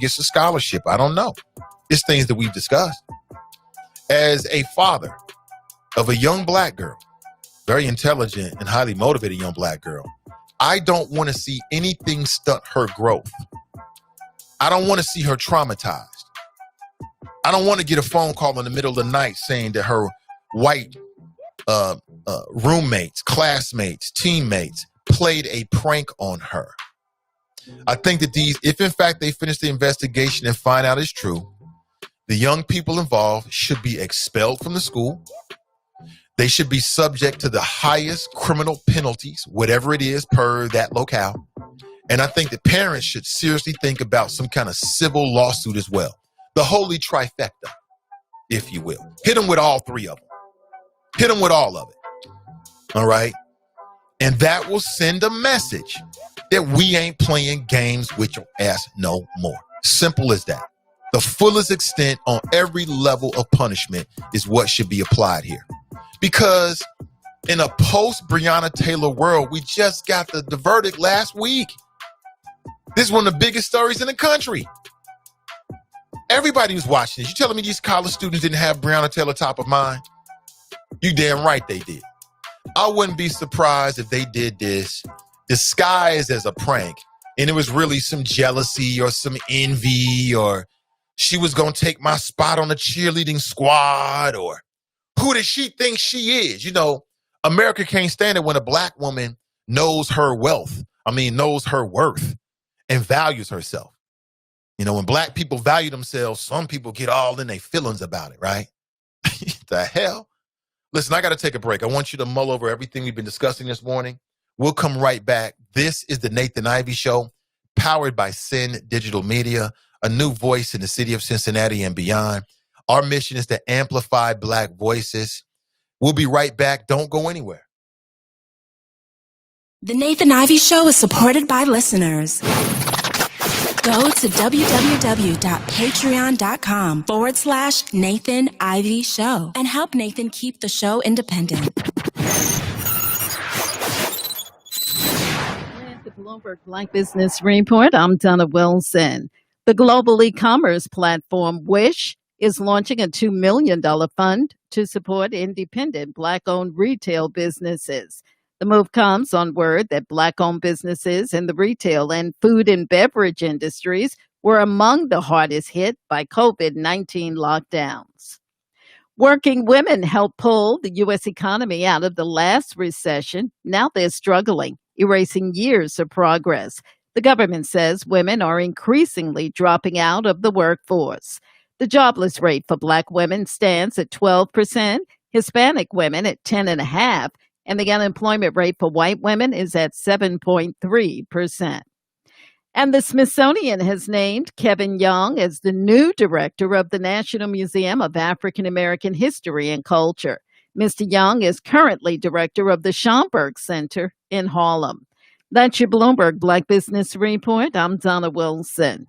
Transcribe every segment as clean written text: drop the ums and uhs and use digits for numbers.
gets a scholarship. I don't know. It's things that we've discussed. As a father of a young black girl, very intelligent and highly motivated young black girl, I don't want to see anything stunt her growth. I don't want to see her traumatized. I don't want to get a phone call in the middle of the night saying that her white roommates, classmates, teammates played a prank on her. I think that if in fact they finish the investigation and find out it's true, the young people involved should be expelled from the school. They should be subject to the highest criminal penalties, whatever it is per that locale. And I think that parents should seriously think about some kind of civil lawsuit as well. The holy trifecta, if you will. Hit them with all three of them. Hit them with all of it. All right? And that will send a message that we ain't playing games with your ass no more. Simple as that. The fullest extent on every level of punishment is what should be applied here. Because in a post-Breonna Taylor world, we just got the verdict last week. This is one of the biggest stories in the country. Everybody was watching this. You telling me these college students didn't have Breonna Taylor top of mind? You damn right they did. I wouldn't be surprised if they did this disguised as a prank, and it was really some jealousy or some envy, or she was going to take my spot on the cheerleading squad, or who does she think she is? You know, America can't stand it when a black woman knows her knows her worth and values herself. You know, when black people value themselves, some people get all in their feelings about it, right? The hell? Listen, I got to take a break. I want you to mull over everything we've been discussing this morning. We'll come right back. This is the Nathan Ivey Show, powered by Sin Digital Media, a new voice in the city of Cincinnati and beyond. Our mission is to amplify black voices. We'll be right back. Don't go anywhere. The Nathan Ivey Show is supported by listeners. Go to www.patreon.com/Nathan Ivey Show and help Nathan keep the show independent. The Bloomberg Black Business Report. I'm Donna Wilson. The global e-commerce platform Wish is launching a $2 million fund to support independent Black-owned retail businesses. The move comes on word that Black-owned businesses in the retail and food and beverage industries were among the hardest hit by COVID-19 lockdowns. Working women helped pull the U.S. economy out of the last recession. Now they're struggling, erasing years of progress. The government says women are increasingly dropping out of the workforce. The jobless rate for Black women stands at 12%, Hispanic women at 10.5%, and the unemployment rate for white women is at 7.3%. And the Smithsonian has named Kevin Young as the new director of the National Museum of African American History and Culture. Mr. Young is currently director of the Schomburg Center in Harlem. That's your Bloomberg Black Business Report. I'm Donna Wilson.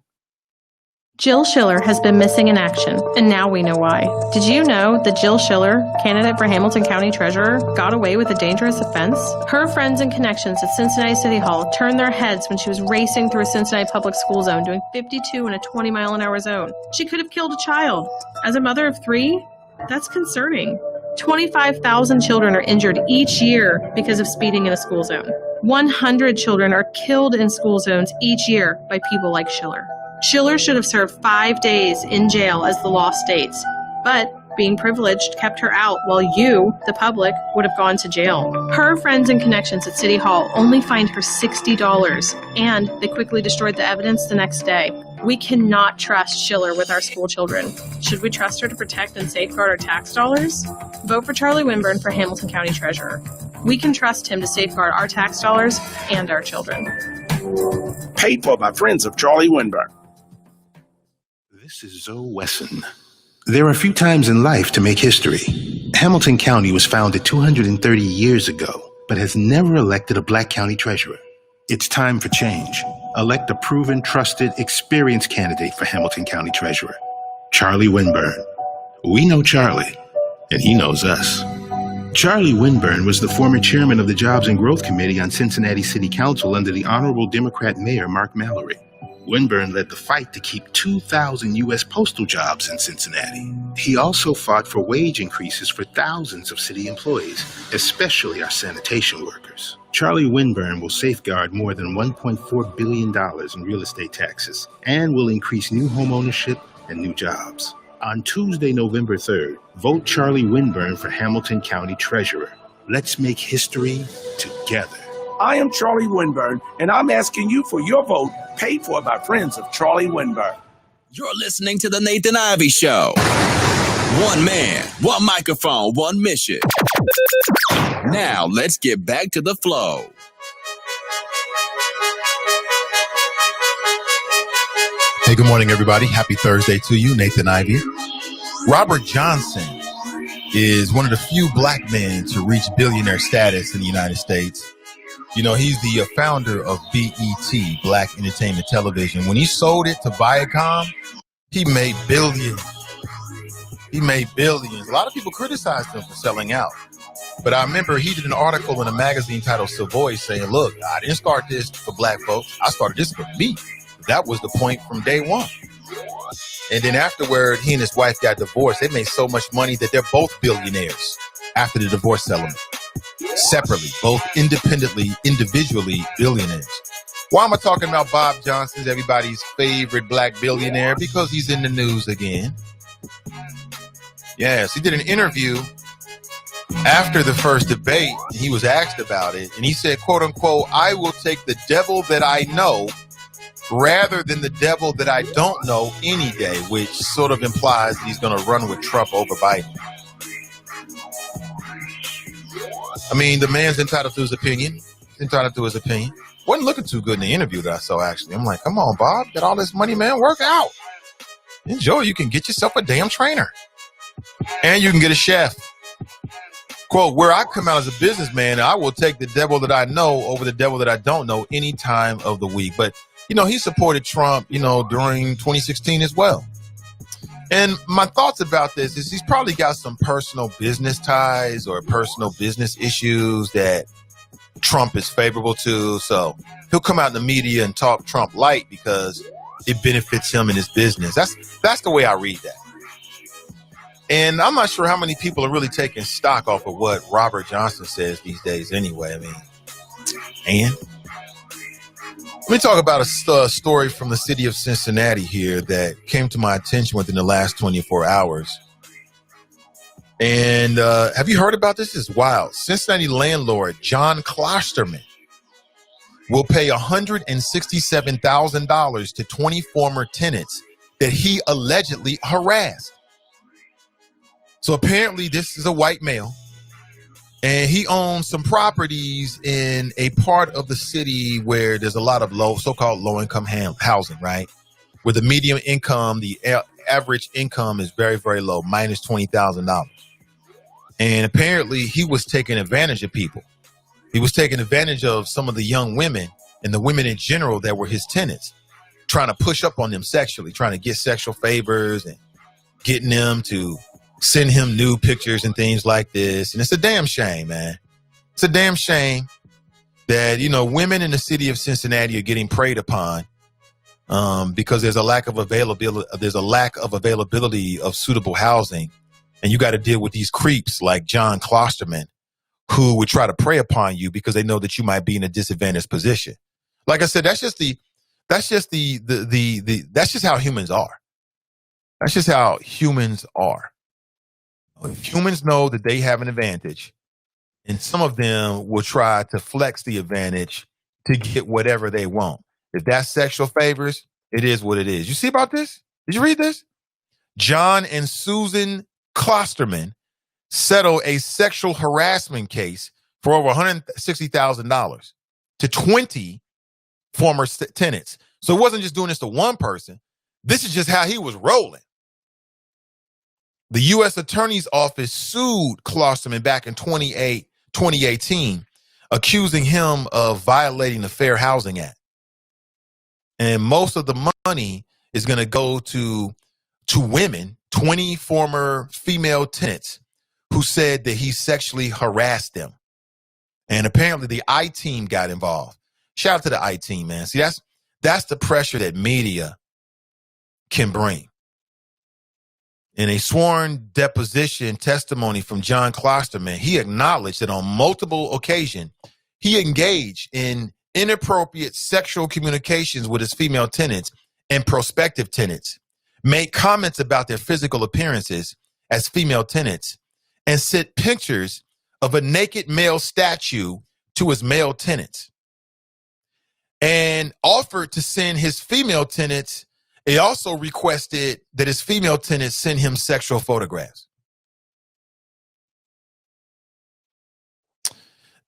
Jill Schiller has been missing in action, and now we know why. Did you know that Jill Schiller, candidate for Hamilton County Treasurer, got away with a dangerous offense? Her friends and connections at Cincinnati City Hall turned their heads when she was racing through a Cincinnati public school zone doing 52 in a 20-mile-an-hour zone. She could have killed a child. As a mother of 3, that's concerning. 25,000 children are injured each year because of speeding in a school zone. 100 children are killed in school zones each year by people like Schiller. Schiller should have served 5 days in jail as the law states, but being privileged kept her out while you, the public, would have gone to jail. Her friends and connections at City Hall only fined her $60, and they quickly destroyed the evidence the next day. We cannot trust Schiller with our school children. Should we trust her to protect and safeguard our tax dollars? Vote for Charlie Winburn for Hamilton County Treasurer. We can trust him to safeguard our tax dollars and our children. Paid for by friends of Charlie Winburn. This is Zoe Wesson. There are few times in life to make history. Hamilton County was founded 230 years ago, but has never elected a Black county treasurer. It's time for change. Elect a proven, trusted, experienced candidate for Hamilton County Treasurer, Charlie Winburn. We know Charlie, and he knows us. Charlie Winburn was the former chairman of the Jobs and Growth Committee on Cincinnati City Council under the Honorable Democrat Mayor Mark Mallory. Winburn led the fight to keep 2,000 U.S. postal jobs in Cincinnati. He also fought for wage increases for thousands of city employees, especially our sanitation workers. Charlie Winburn will safeguard more than $1.4 billion in real estate taxes and will increase new home ownership and new jobs. On Tuesday, November 3rd, vote Charlie Winburn for Hamilton County Treasurer. Let's make history together. I am Charlie Winburn, and I'm asking you for your vote, paid for by friends of Charlie Winburn. You're listening to The Nathan Ivey Show. One man, one microphone, one mission. Now, let's get back to the flow. Hey, good morning, everybody. Happy Thursday to you, Nathan Ivey. Robert Johnson is one of the few black men to reach billionaire status in the United States. You know, he's the founder of BET, Black Entertainment Television. When he sold it to Viacom, he made billions. He made billions. A lot of people criticized him for selling out. But I remember he did an article in a magazine titled Savoy saying, look, I didn't start this for black folks. I started this for me. That was the point from day one. And then afterward, he and his wife got divorced. They made so much money that they're both billionaires after the divorce settlement. Separately, both independently, individually billionaires. Why am I talking about Bob Johnson, everybody's favorite black billionaire? Because he's in the news again. Yes, he did an interview after the first debate. He was asked about it, and he said, quote unquote, I will take the devil that I know rather than the devil that I don't know any day, which sort of implies that he's going to run with Trump over Biden. I mean, the man's entitled to his opinion. He's entitled to his opinion. Wasn't looking too good in the interview that I saw, actually. I'm like, come on, Bob, get all this money, man, work out. Enjoy. You can get yourself a damn trainer. And you can get a chef. Quote, where I come out as a businessman, I will take the devil that I know over the devil that I don't know any time of the week. But, you know, he supported Trump, you know, during 2016 as well. And my thoughts about this is he's probably got some personal business ties or personal business issues that Trump is favorable to. So he'll come out in the media and talk Trump light because it benefits him in his business. That's the way I read that. And I'm not sure how many people are really taking stock off of what Robert Johnson says these days anyway. I mean, and let me talk about a story from the city of Cincinnati here that came to my attention within the last 24 hours. And have you heard about this? It's wild. Cincinnati landlord John Klosterman will pay $167,000 to 20 former tenants that he allegedly harassed. So apparently this is a white male. And he owns some properties in a part of the city where there's a lot of so-called low-income housing, right? Where the median income, the average income is very, very low, minus $20,000. And apparently he was taking advantage of people. He was taking advantage of some of the young women and the women in general that were his tenants, trying to push up on them sexually, trying to get sexual favors and getting them to send him nude pictures and things like this. And it's a damn shame, man. It's a damn shame that, you know, women in the city of Cincinnati are getting preyed upon because there's a lack of availability. There's a lack of availability of suitable housing. And you got to deal with these creeps like John Klosterman who would try to prey upon you because they know that you might be in a disadvantaged position. Like I said, that's just how humans are. That's just how humans are. If humans know that they have an advantage, and some of them will try to flex the advantage to get whatever they want. If that's sexual favors, it is what it is. You see about this? Did you read this? John and Susan Klosterman settled a sexual harassment case for over $160,000 to 20 former tenants. So it wasn't just doing this to one person. This is just how he was rolling. The U.S. Attorney's Office sued Klosterman back in 2018, accusing him of violating the Fair Housing Act. And most of the money is going to go to women, 20 former female tenants who said that he sexually harassed them. And apparently the I-Team got involved. Shout out to the I-Team, man. See, That's the pressure that media can bring. In a sworn deposition testimony from John Klosterman, he acknowledged that on multiple occasions, he engaged in inappropriate sexual communications with his female tenants and prospective tenants, made comments about their physical appearances as female tenants, and sent pictures of a naked male statue to his male tenants, and offered to send his female tenants. He also requested that his female tenants send him sexual photographs.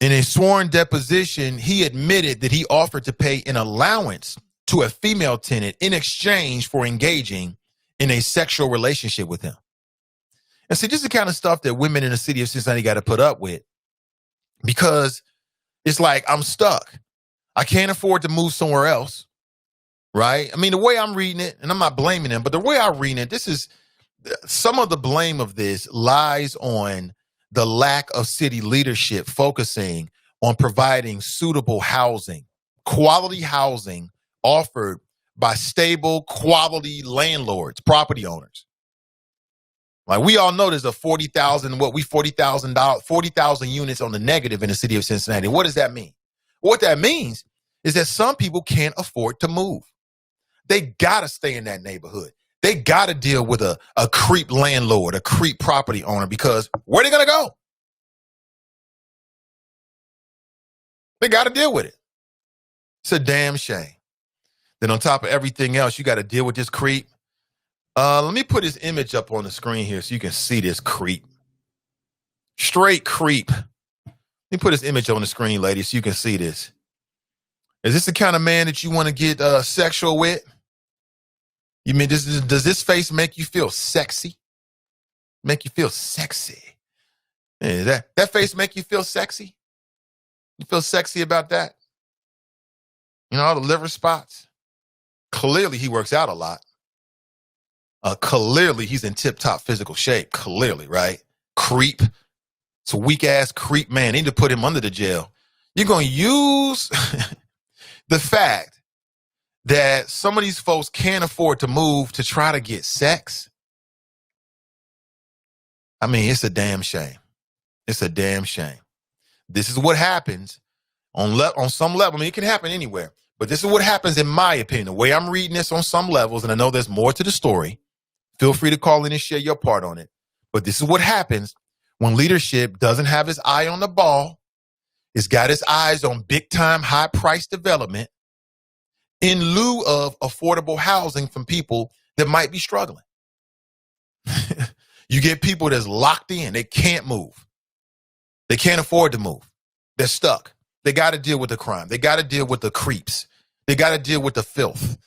In a sworn deposition, he admitted that he offered to pay an allowance to a female tenant in exchange for engaging in a sexual relationship with him. And see, this is the kind of stuff that women in the city of Cincinnati got to put up with, because it's like, I'm stuck. I can't afford to move somewhere else, right? I mean, the way I'm reading it, and I'm not blaming them, but the way I'm reading it, this is some of the blame of this lies on the lack of city leadership focusing on providing suitable housing, quality housing offered by stable, quality landlords, property owners. Like, we all know there's a 40,000 units on the negative in the city of Cincinnati. What does that mean? What that means is that some people can't afford to move. They got to stay in that neighborhood. They got to deal with a creep landlord, a creep property owner, because where are they going to go? They got to deal with it. It's a damn shame. Then on top of everything else, you got to deal with this creep. Let me put his image up on the screen here so you can see this creep. Straight creep. Let me put his image on the screen, ladies, so you can see this. Is this the kind of man that you want to get sexual with? You mean, does this face make you feel sexy? Make you feel sexy? Yeah, that face make you feel sexy? You feel sexy about that? You know, all the liver spots? Clearly, he works out a lot. Clearly, he's in tip-top physical shape. Clearly, right? Creep. It's a weak-ass creep man. They need to put him under the jail. You're going to use the fact that some of these folks can't afford to move to try to get sex. I mean, it's a damn shame. It's a damn shame. This is what happens on some level. I mean, it can happen anywhere, but this is what happens, in my opinion. The way I'm reading this on some levels, and I know there's more to the story. Feel free to call in and share your part on it. But this is what happens when leadership doesn't have its eye on the ball. It's got its eyes on big-time, high-price development in lieu of affordable housing from people that might be struggling. You get people that's locked in. They can't move. They can't afford to move. They're stuck. They got to deal with the crime. They got to deal with the creeps. They got to deal with the filth.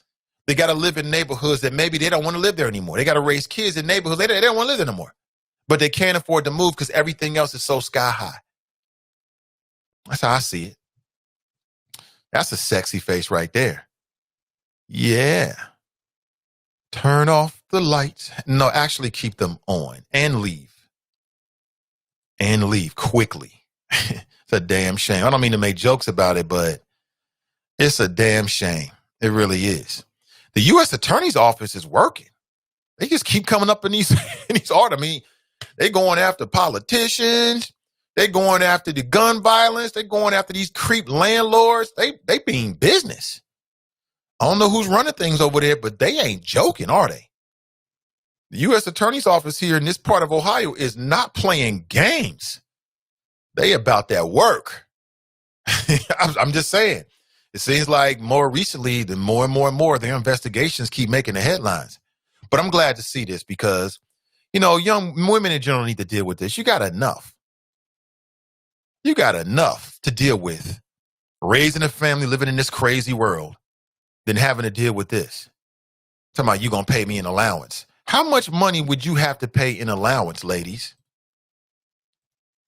They got to live in neighborhoods that maybe they don't want to live there anymore. They got to raise kids in neighborhoods they don't want to live there anymore. But they can't afford to move because everything else is so sky high. That's how I see it. That's a sexy face right there. Yeah. Turn off the lights. No, actually keep them on and leave. And leave quickly. It's a damn shame. I don't mean to make jokes about it, but it's a damn shame. It really is. The U.S. Attorney's Office is working. They just keep coming up in these orders. I mean, they going after politicians. They going after the gun violence. They going after these creep landlords. They being business. I don't know who's running things over there, but they ain't joking, are they? The U.S. Attorney's Office here in this part of Ohio is not playing games. They about that work. I'm just saying. It seems like more recently, the more and more, their investigations keep making the headlines. But I'm glad to see this because, you know, young women in general need to deal with this. You got enough. You got enough to deal with raising a family, living in this crazy world, than having to deal with this. Talking about you going to pay me an allowance. How much money would you have to pay in allowance, ladies,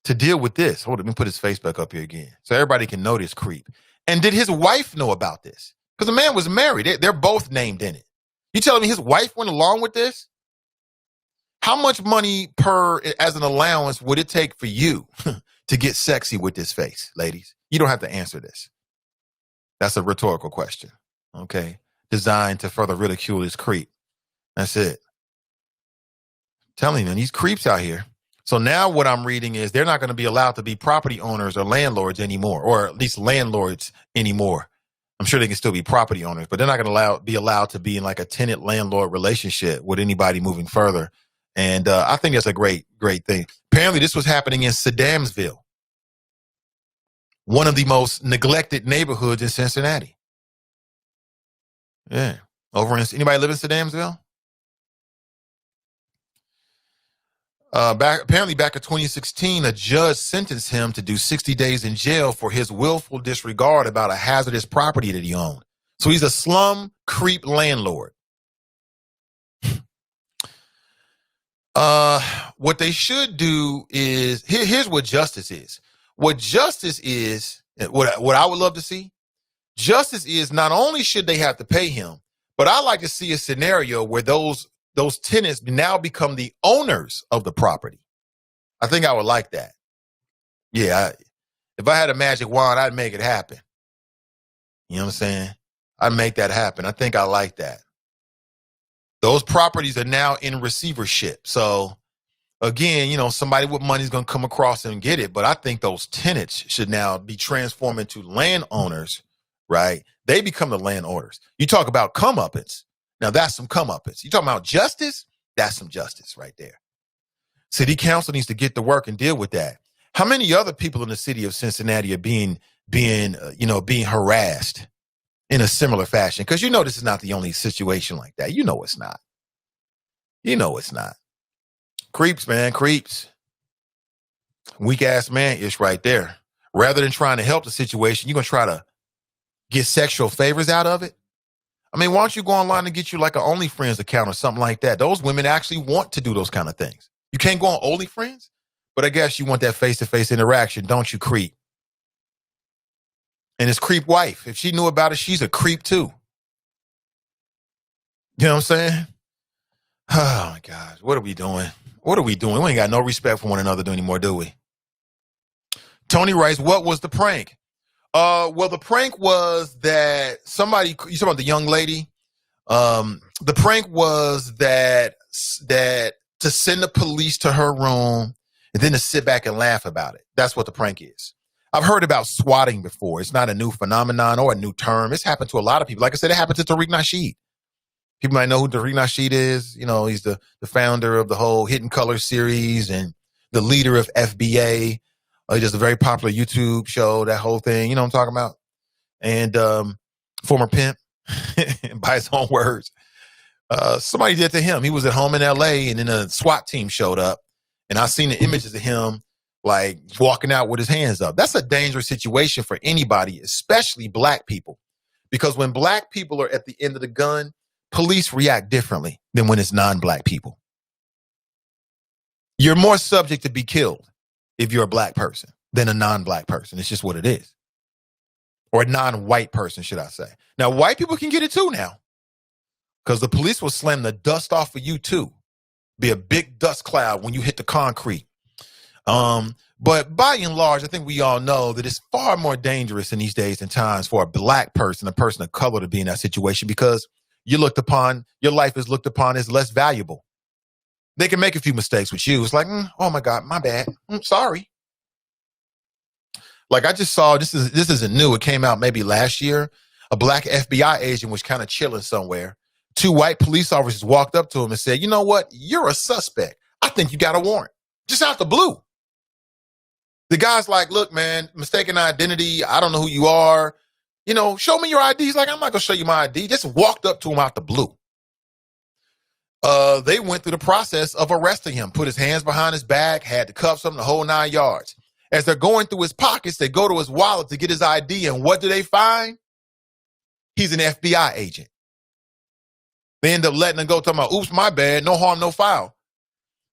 to deal with this? Hold on, let me put his face back up here again so everybody can know this creep. And did his wife know about this? Because the man was married. They're both named in it. You telling me his wife went along with this? How much money as an allowance would it take for you to get sexy with this face, ladies? You don't have to answer this. That's a rhetorical question. okay, designed to further ridicule this creep. That's it. I'm telling you, these creeps out here. So now what I'm reading is they're not going to be allowed to be property owners or landlords anymore, or at least landlords anymore. I'm sure they can still be property owners, but they're not going to be allowed to be in like a tenant landlord relationship with anybody moving further. And I think that's a great thing. Apparently this was happening in Saddamsville, one of the most neglected neighborhoods in Cincinnati. Yeah. Anybody live in Saddamsville? Apparently back in 2016, a judge sentenced him to do 60 days in jail for his willful disregard about a hazardous property that he owned. So he's a slum creep landlord. What they should do is, here's what justice is. What justice is, what I would love to see, justice is not only should they have to pay him, but I like to see a scenario where those tenants now become the owners of the property. I think I would like that. Yeah, if I had a magic wand, I'd make it happen. You know what I'm saying? I'd make that happen. I think I like that. Those properties are now in receivership. So again, somebody with money is going to come across and get it. But I think those tenants should now be transformed into landowners, right? They become the landowners. You talk about comeuppance. Now that's some comeuppance. You talking about justice? That's some justice right there. City council needs to get to work and deal with that. How many other people in the city of Cincinnati are being harassed in a similar fashion? Because this is not the only situation like that. It's not. It's not. Creeps, man, creeps. Weak ass man-ish right there. Rather than trying to help the situation, you're going to try to get sexual favors out of it. I mean, why don't you go online and get you like an OnlyFriends account or something like that? Those women actually want to do those kind of things. You can't go on OnlyFriends, but I guess you want that face-to-face interaction, don't you, creep? And his creep wife, if she knew about it, she's a creep too. You know what I'm saying? Oh my gosh, what are we doing? What are we doing? We ain't got no respect for one another anymore, do we? Tony writes, what was the prank? Well, the prank was that you talking about the young lady? The prank was that to send the police to her room and then to sit back and laugh about it. That's what the prank is. I've heard about swatting before. It's not a new phenomenon or a new term. It's happened to a lot of people. Like I said, it happened to Tariq Nasheed. People might know who Tariq Nasheed is. He's the founder of the whole Hidden Colors series and the leader of FBA. He does a very popular YouTube show, that whole thing. You know what I'm talking about? And former pimp, by his own words. Somebody did to him. He was at home in LA and then a SWAT team showed up. And I seen the images of him like walking out with his hands up. That's a dangerous situation for anybody, especially black people. Because when black people are at the end of the gun, police react differently than when it's non-black people. You're more subject to be killed if you're a black person than a non-black person. It's just what it is. Or a non-white person, should I say. Now, white people can get it too now. Because the police will slam the dust off of you too. Be a big dust cloud when you hit the concrete. But by and large, I think we all know that it's far more dangerous in these days and times for a black person, a person of color, to be in that situation because your life is looked upon as less valuable. They can make a few mistakes with you. It's like, oh my God, my bad. Sorry. Like I just saw, this isn't new. It came out maybe last year. A black FBI agent was kind of chilling somewhere. 2 white police officers walked up to him and said, you know what? You're a suspect. I think you got a warrant. Just out the blue. The guy's like, look, man, mistaken identity. I don't know who you are. Show me your ID. He's like, I'm not going to show you my ID. Just walked up to him out the blue. They went through the process of arresting him, put his hands behind his back, had to cuff him the whole 9 yards. As they're going through his pockets, they go to his wallet to get his ID. And what do they find? He's an FBI agent. They end up letting him go, talking about, oops, my bad, no harm, no foul.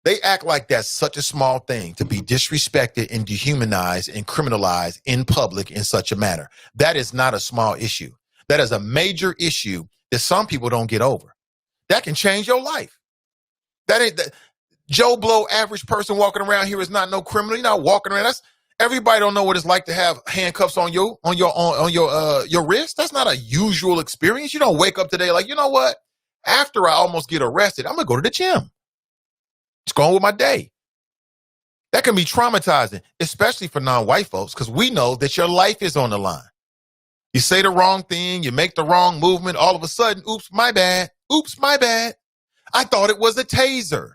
They act like that's such a small thing to be disrespected and dehumanized and criminalized in public in such a manner. That is not a small issue. That is a major issue that some people don't get over. That can change your life. That ain't that Joe Blow average person walking around here is not no criminal. You're not walking around. Everybody don't know what it's like to have handcuffs on your wrist. That's not a usual experience. You don't wake up today like, you know what? After I almost get arrested, I'm going to go to the gym. Just going with my day. That can be traumatizing, especially for non-white folks, because we know that your life is on the line. You say the wrong thing, you make the wrong movement, all of a sudden, oops, my bad. Oops, my bad. I thought it was a taser.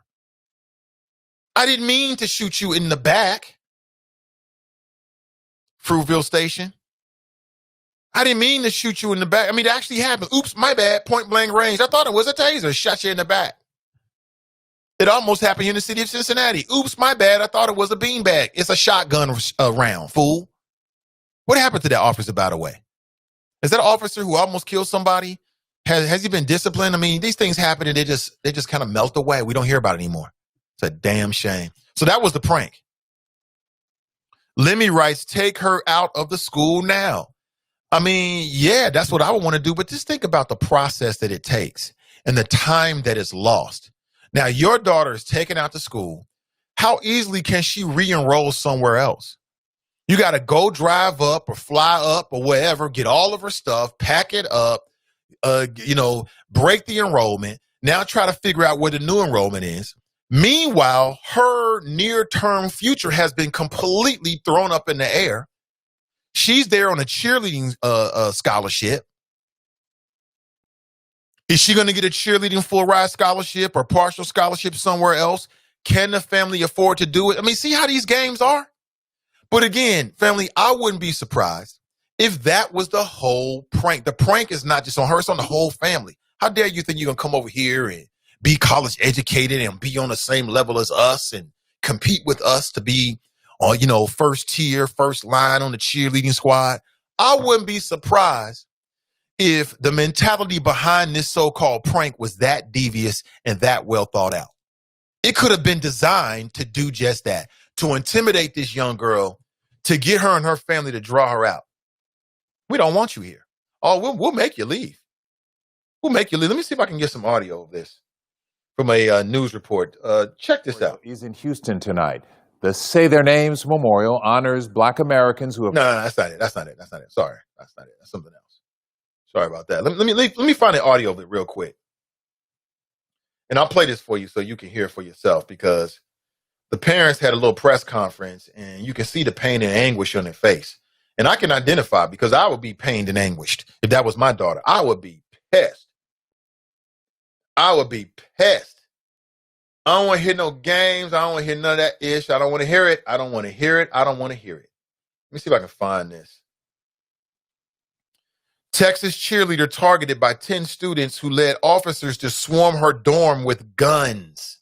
I didn't mean to shoot you in the back. Fruitville Station. I didn't mean to shoot you in the back. I mean, it actually happened. Oops, my bad. Point blank range. I thought it was a taser. Shot you in the back. It almost happened here in the city of Cincinnati. Oops, my bad. I thought it was a beanbag. It's a shotgun round, fool. What happened to that officer, by the way? Is that an officer who almost killed somebody? Has he been disciplined? I mean, these things happen and they just kind of melt away. We don't hear about it anymore. It's a damn shame. So that was the prank. Lemmy writes, take her out of the school now. I mean, yeah, that's what I would want to do. But just think about the process that it takes and the time that is lost. Now, your daughter is taken out to school. How easily can she re-enroll somewhere else? You got to go drive up or fly up or whatever, get all of her stuff, pack it up, break the enrollment. Now try to figure out where the new enrollment is. Meanwhile, her near-term future has been completely thrown up in the air. She's there on a cheerleading scholarship. Is she going to get a cheerleading full-ride scholarship or partial scholarship somewhere else? Can the family afford to do it? I mean, see how these games are? But again, family, I wouldn't be surprised if that was the whole prank. The prank is not just on her, it's on the whole family. How dare you think you're going to come over here and be college educated and be on the same level as us and compete with us to be on, first tier, first line on the cheerleading squad? I wouldn't be surprised if the mentality behind this so-called prank was that devious and that well thought out. It could have been designed to do just that, to intimidate this young girl, to get her and her family to draw her out. We don't want you here. Oh, we'll make you leave. We'll make you leave. Let me see if I can get some audio of this from a news report. Check this out. Is in Houston tonight. The Say Their Names Memorial honors Black Americans who have... No, that's not it. Sorry, that's not it. That's something else. Sorry about that. Let me find the audio of it real quick. And I'll play this for you so you can hear it for yourself, because the parents had a little press conference and you can see the pain and anguish on their face. And I can identify, because I would be pained and anguished if that was my daughter. I would be pissed. I don't want to hear no games. I don't want to hear none of that ish. I don't want to hear it. I don't want to hear it. Let me see if I can find this. Texas cheerleader targeted by 10 students who led officers to swarm her dorm with guns.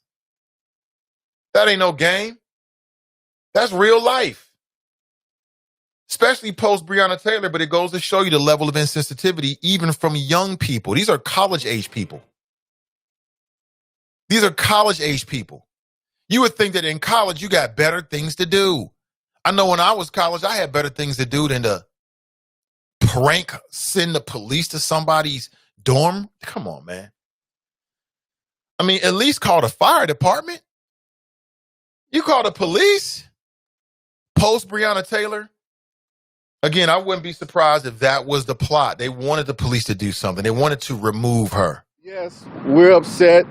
That ain't no game. That's real life. Especially post Breonna Taylor, but it goes to show you the level of insensitivity even from young people. These are college-age people. You would think that in college you got better things to do. I know when I was college, I had better things to do than to send the police to somebody's dorm. Come on, man. I mean, at least call the fire department. You call the police? Post Breonna Taylor? Again, I wouldn't be surprised if that was the plot. They wanted the police to do something. They wanted to remove her. Yes, we're upset,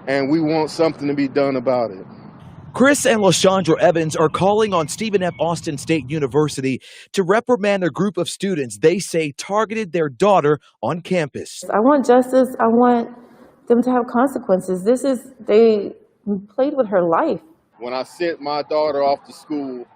and we want something to be done about it. Chris and LaShondra Evans are calling on Stephen F. Austin State University to reprimand a group of students they say targeted their daughter on campus. I want justice. I want them to have consequences. They played with her life. When I sent my daughter off to school,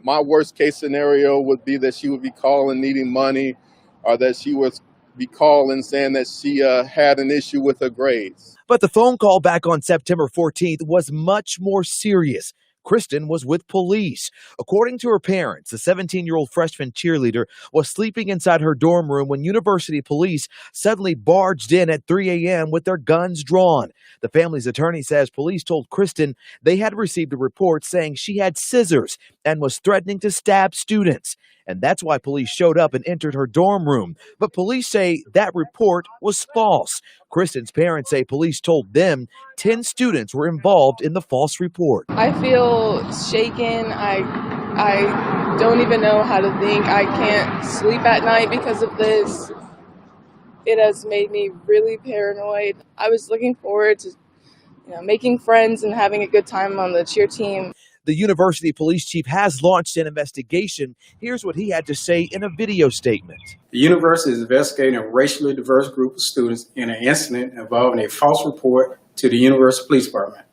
my worst case scenario would be that she would be calling needing money, or that she would be calling saying that she had an issue with her grades. But the phone call back on September 14th was much more serious. Kristen was with police. According to her parents, the 17-year-old freshman cheerleader was sleeping inside her dorm room when university police suddenly barged in at 3 a.m. with their guns drawn. The family's attorney says police told Kristen they had received a report saying she had scissors and was threatening to stab students. And that's why police showed up and entered her dorm room. But police say that report was false. Kristen's parents say police told them 10 students were involved in the false report. I feel shaken. I don't even know how to think. I can't sleep at night because of this. It has made me really paranoid. I was looking forward to making friends and having a good time on the cheer team. The university police chief has launched an investigation. Here's what he had to say in a video statement. The university is investigating a racially diverse group of students in an incident involving a false report to the university police department.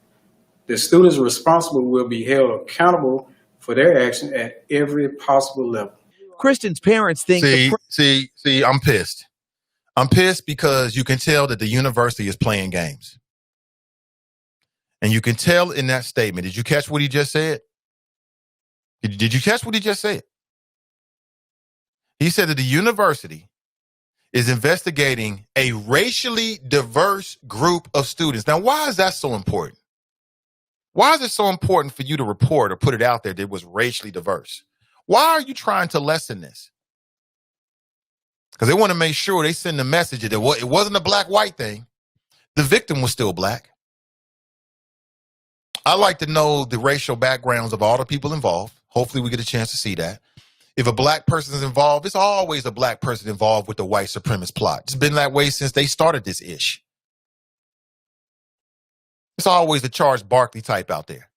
The students responsible will be held accountable for their action at every possible level. Kristen's parents think... See, I'm pissed. I'm pissed because you can tell that the university is playing games. And you can tell in that statement. Did you catch what he just said? Did you catch what he just said? He said that the university is investigating a racially diverse group of students. Now, why is that so important? Why is it so important for you to report or put it out there that it was racially diverse? Why are you trying to lessen this? Because they want to make sure they send the message that it wasn't a black-white thing. The victim was still black. I like to know the racial backgrounds of all the people involved. Hopefully we get a chance to see that. If a black person is involved, it's always a black person involved with the white supremacist plot. It's been that way since they started this ish. It's always the Charles Barkley type out there.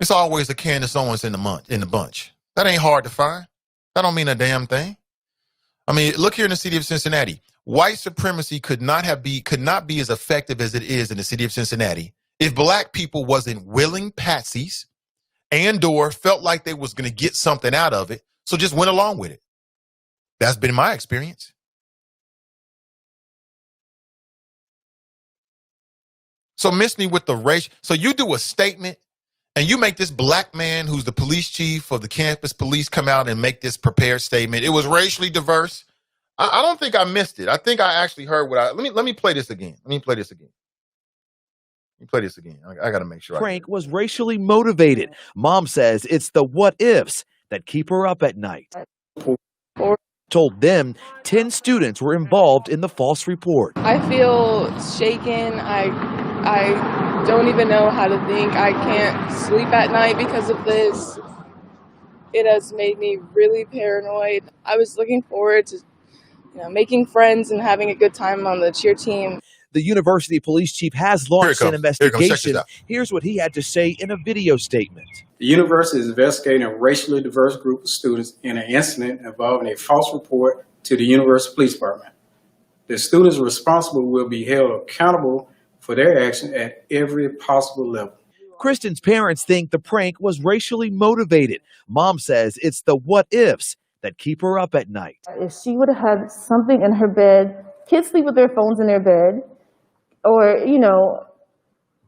It's always the Candace Owens in the bunch. That ain't hard to find. That don't mean a damn thing. I mean, look here in the city of Cincinnati. White supremacy could not be as effective as it is in the city of Cincinnati if black people wasn't willing patsies and/or felt like they was going to get something out of it, so just went along with it. That's been my experience. So miss me with the race. So you do a statement and you make this black man who's the police chief of the campus police come out and make this prepared statement. It was racially diverse. I don't think I missed it. I think I actually heard what let me play this again. I got to make sure. Prank was racially motivated. Mom says it's the what ifs that keep her up at night. Told them 10 students were involved in the false report. I feel shaken. I don't even know how to think. I can't sleep at night because of this. It has made me really paranoid. I was looking forward to making friends and having a good time on the cheer team. The university police chief has launched an investigation. Here's what he had to say in a video statement. The university is investigating a racially diverse group of students in an incident involving a false report to the university police department. The students responsible will be held accountable for their action at every possible level. Kristen's parents think the prank was racially motivated. Mom says it's the what ifs that keep her up at night. If she would have had something in her bed, kids sleep with their phones in their bed, or,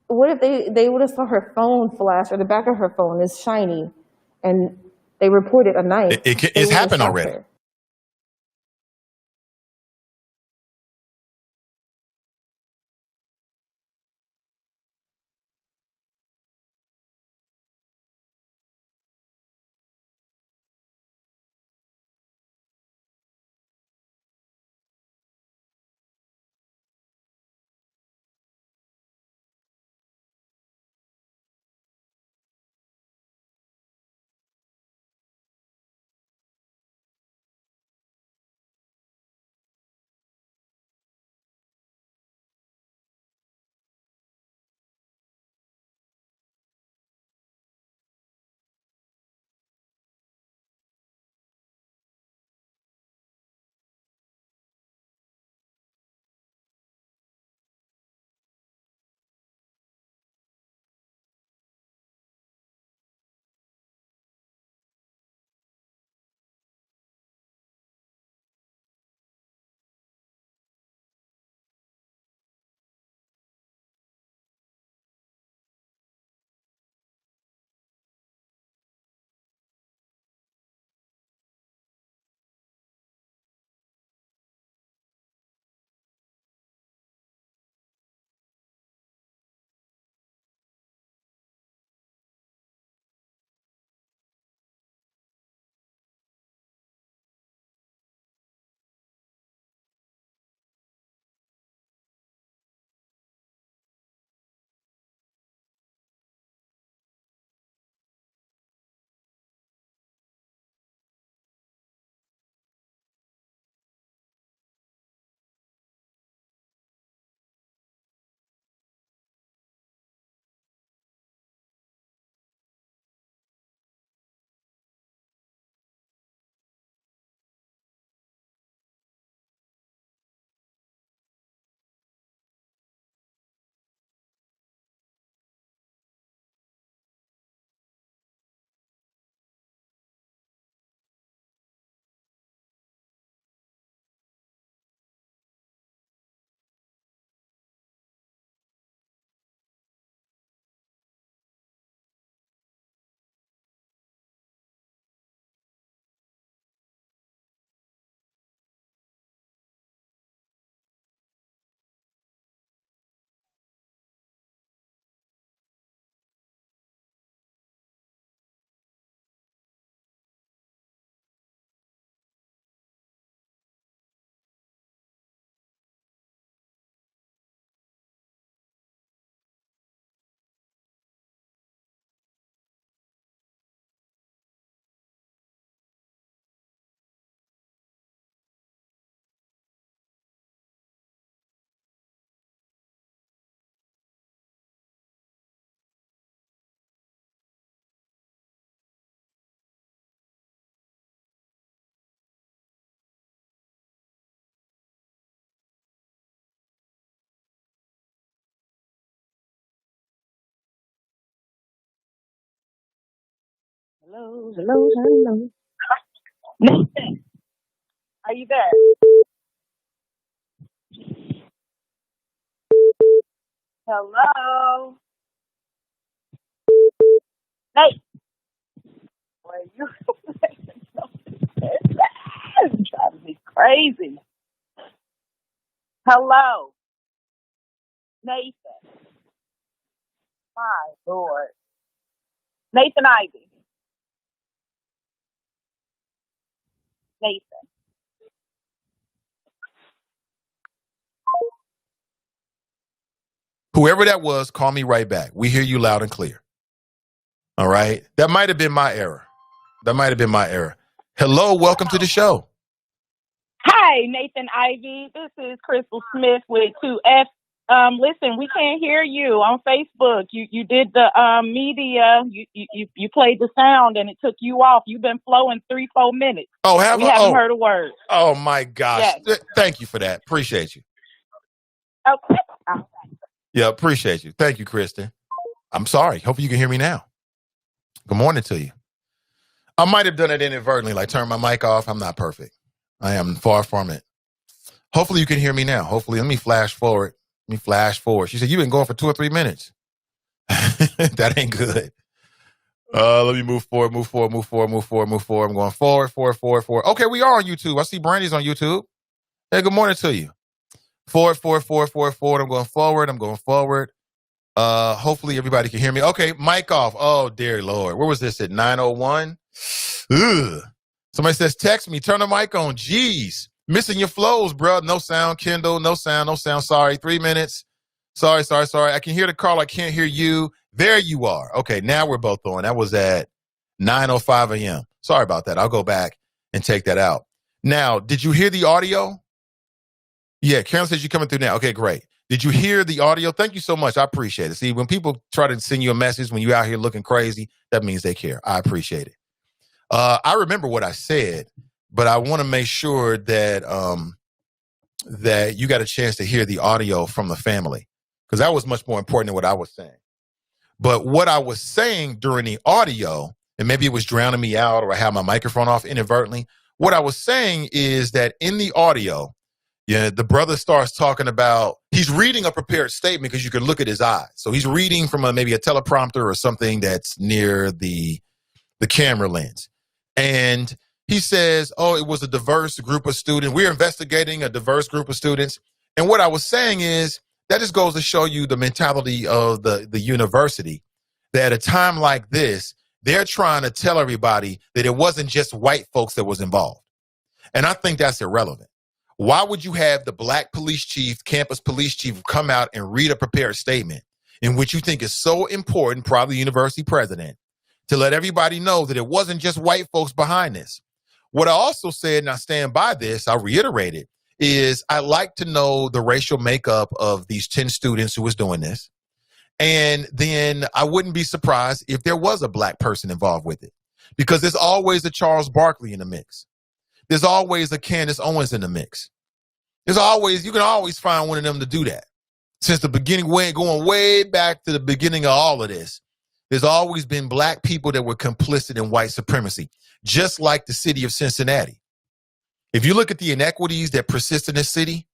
what if they would have saw her phone flash or the back of her phone is shiny and they reported a knife? It's happened already. Hello, hello, hello. Nathan, are you there? Hello. Nate. Where you? It's driving me crazy. Hello. Nathan. My Lord. Nathan Ivy. Nathan. Whoever that was, call me right back. We hear you loud and clear. All right. That might have been my error. Hello, welcome to the show. Hi, Nathan Ivy. This is Crystal Smith with 2F. Listen, we can't hear you on Facebook. You did the media. You played the sound and it took you off. You've been flowing 3-4 minutes. Oh, we haven't heard a word. Oh my gosh. Yes. Thank you for that. Appreciate you. Okay. Yeah, appreciate you. Thank you, Kristen. I'm sorry. Hopefully you can hear me now. Good morning to you. I might have done it inadvertently, like turn my mic off. I'm not perfect. I am far from it. Hopefully you can hear me now. Hopefully, let me flash forward. She said, you've been going for 2 or 3 minutes. That ain't good. Let me move forward. I'm going forward. Okay, we are on YouTube. I see Brandy's on YouTube. Hey, good morning to you. Forward. I'm going forward. Hopefully everybody can hear me. Okay, mic off. Oh, dear Lord. Where was this at? 9:01? Ugh. Somebody says, text me. Turn the mic on. Jeez. Missing your flows, bro. No sound, Kendall. No sound. Sorry. 3 minutes. Sorry. I can hear the call. I can't hear you. There you are. Okay, now we're both on. That was at 9:05 a.m. Sorry about that. I'll go back and take that out. Now, did you hear the audio? Yeah, Karen says you're coming through now. Okay, great. Did you hear the audio? Thank you so much. I appreciate it. See, when people try to send you a message when you're out here looking crazy, that means they care. I appreciate it. I remember what I said, but I want to make sure that that you got a chance to hear the audio from the family, because that was much more important than what I was saying. But what I was saying during the audio, and maybe it was drowning me out or I had my microphone off inadvertently, what I was saying is that in the audio, the brother starts talking about, he's reading a prepared statement because you can look at his eyes. So he's reading from maybe a teleprompter or something that's near the camera lens. And he says, it was a diverse group of students. We're investigating a diverse group of students. And what I was saying is that just goes to show you the mentality of the university, that at a time like this, they're trying to tell everybody that it wasn't just white folks that was involved. And I think that's irrelevant. Why would you have the black police chief, campus police chief, come out and read a prepared statement in which you think is so important, probably the university president, to let everybody know that it wasn't just white folks behind this? What I also said, and I stand by this, I reiterate it, is I like to know the racial makeup of these 10 students who was doing this. And then I wouldn't be surprised if there was a black person involved with it, because there's always a Charles Barkley in the mix. There's always a Candace Owens in the mix. You can always find one of them to do that. Since the beginning, going way back to the beginning of all of this, there's always been black people that were complicit in white supremacy, just like the city of Cincinnati. If you look at the inequities that persist in this city,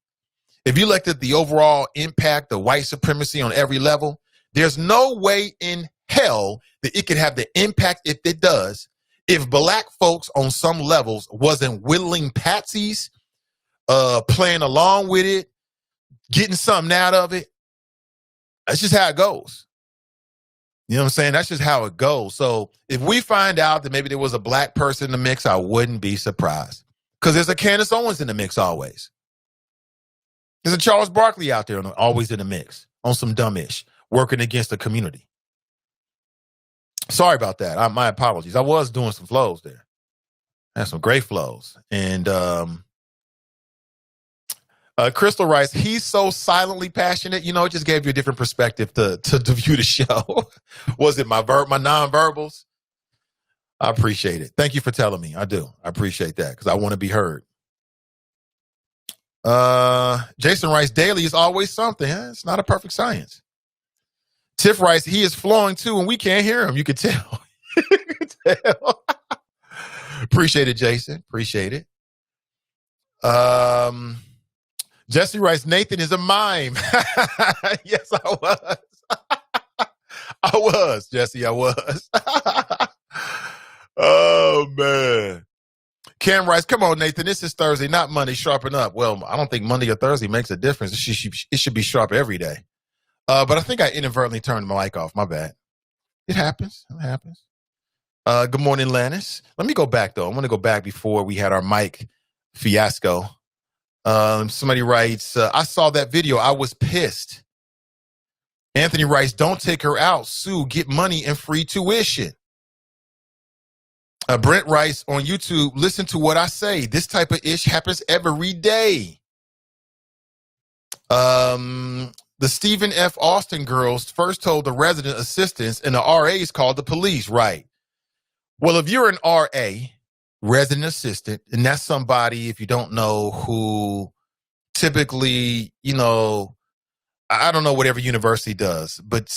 if you look at the overall impact of white supremacy on every level, there's no way in hell that it could have the impact it does if black folks on some levels wasn't willing patsies, playing along with it, getting something out of it. That's just how it goes. You know what I'm saying? That's just how it goes. So if we find out that maybe there was a black person in the mix, I wouldn't be surprised, because there's a Candace Owens in the mix always. There's a Charles Barkley out there always in the mix on some dumbish, working against the community. Sorry about that. My apologies. I was doing some flows there. I had some great flows. And Crystal writes, he's so silently passionate. It just gave you a different perspective to view the show. Was it my nonverbals? I appreciate it. Thank you for telling me. I do. I appreciate that, because I want to be heard. Jason writes, daily is always something. It's not a perfect science. Tiff writes, he is flowing too, and we can't hear him. You could tell. hell. Appreciate it, Jason. Appreciate it. Jesse writes, Nathan is a mime. Yes, I was. I was, Jesse, I was. Oh, man. Cam writes, come on, Nathan, this is Thursday, not Monday. Sharpen up. Well, I don't think Monday or Thursday makes a difference. It should be sharp every day. But I think I inadvertently turned my mic off. My bad. It happens. It happens. Good morning, Lannis. Let me go back, though. I want to go back before we had our mic fiasco. Somebody writes, I saw that video. I was pissed. Anthony writes, don't take her out. Sue, get money and free tuition. Brent writes on YouTube, listen to what I say. This type of ish happens every day. The Stephen F. Austin girls first told the resident assistants and the RAs called the police, right? Well, if you're an RA, resident assistant, and that's somebody, if you don't know, who typically, I don't know what every university does, but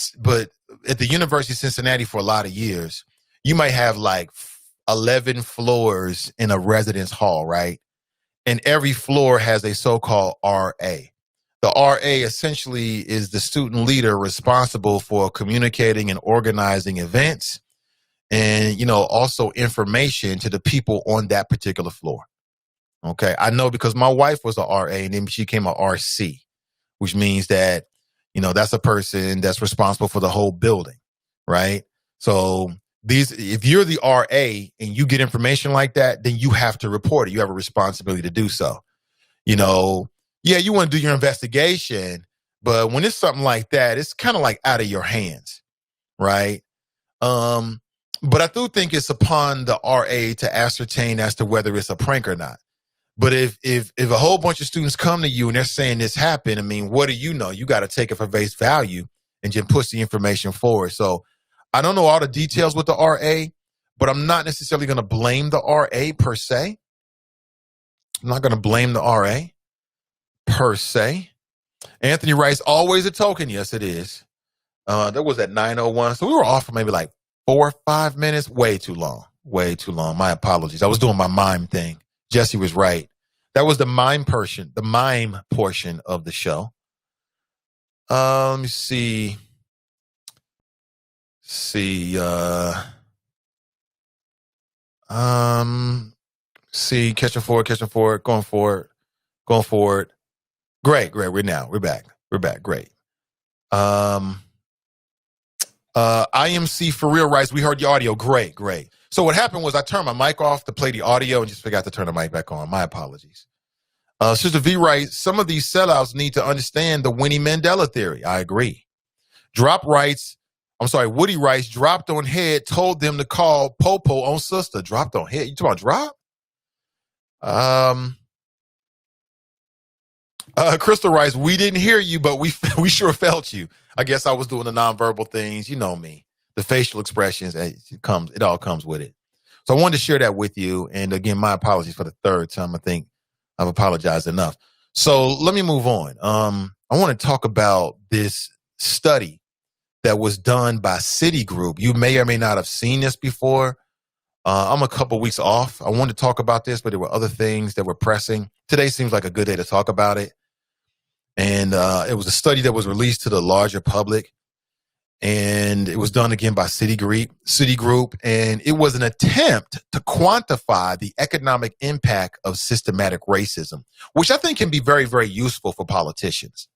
at the University of Cincinnati for a lot of years, you might have like 11 floors in a residence hall, right? And every floor has a so-called RA. The RA essentially is the student leader responsible for communicating and organizing events and, also information to the people on that particular floor. Okay. I know because my wife was a RA and then she became a RC, which means that, that's a person that's responsible for the whole building. Right. So if you're the RA and you get information like that, then you have to report it. You have a responsibility to do so. Yeah, you want to do your investigation, but when it's something like that, it's kind of like out of your hands. Right. But I do think it's upon the RA to ascertain as to whether it's a prank or not. But if a whole bunch of students come to you and they're saying this happened, I mean, what do you know? You got to take it for face value and just push the information forward. So I don't know all the details with the RA, but I'm not necessarily going to blame the RA per se. I'm not going to blame the RA per se. Anthony writes, always a token. Yes, it is. That was at 9:01. So we were off for maybe like 4 or 5 minutes. Way too long. Way too long. My apologies. I was doing my mime thing. Jesse was right. That was the mime portion of the show. Let me see. Catching forward, going forward. Great. We're back. Great. IMC for real writes, we heard the audio. Great. So what happened was I turned my mic off to play the audio and just forgot to turn the mic back on. My apologies. Sister V writes, some of these sellouts need to understand the Winnie Mandela theory. I agree. Woody writes, dropped on head, told them to call Popo on sister. Dropped on head. You talking about drop? Crystal writes, we didn't hear you, but we sure felt you. I guess I was doing the nonverbal things. You know me. The facial expressions, it all comes with it. So I wanted to share that with you. And again, my apologies for the third time. I think I've apologized enough. So let me move on. I want to talk about this study that was done by Citigroup. You may or may not have seen this before. I'm a couple weeks off. I wanted to talk about this, but there were other things that were pressing. Today seems like a good day to talk about it. And it was a study that was released to the larger public. And it was done again by Citigroup. And it was an attempt to quantify the economic impact of systematic racism, which I think can be very, very useful for politicians.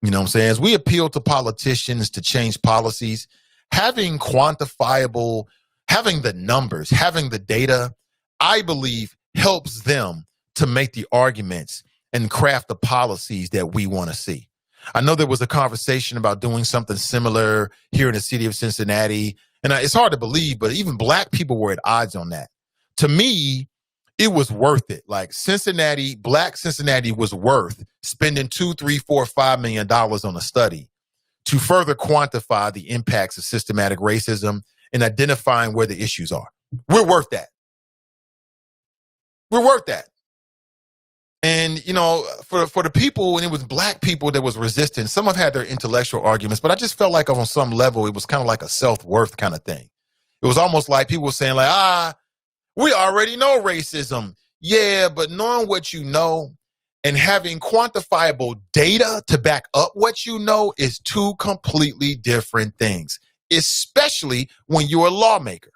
You know what I'm saying? As we appeal to politicians to change policies, having quantifiable, having the numbers, having the data, I believe helps them to make the arguments and craft the policies that we want to see. I know there was a conversation about doing something similar here in the city of Cincinnati. And it's hard to believe, but even black people were at odds on that. To me, it was worth it. Like black Cincinnati was worth spending $2, $3, $4, $5 million on a study to further quantify the impacts of systematic racism and identifying where the issues are. We're worth that. And, for the people, and it was black people that was resistant, some have had their intellectual arguments, but I just felt like on some level, it was kind of like a self-worth kind of thing. It was almost like people were saying like, we already know racism. Yeah, but knowing what you know and having quantifiable data to back up what you know is two completely different things, especially when you're a lawmaker.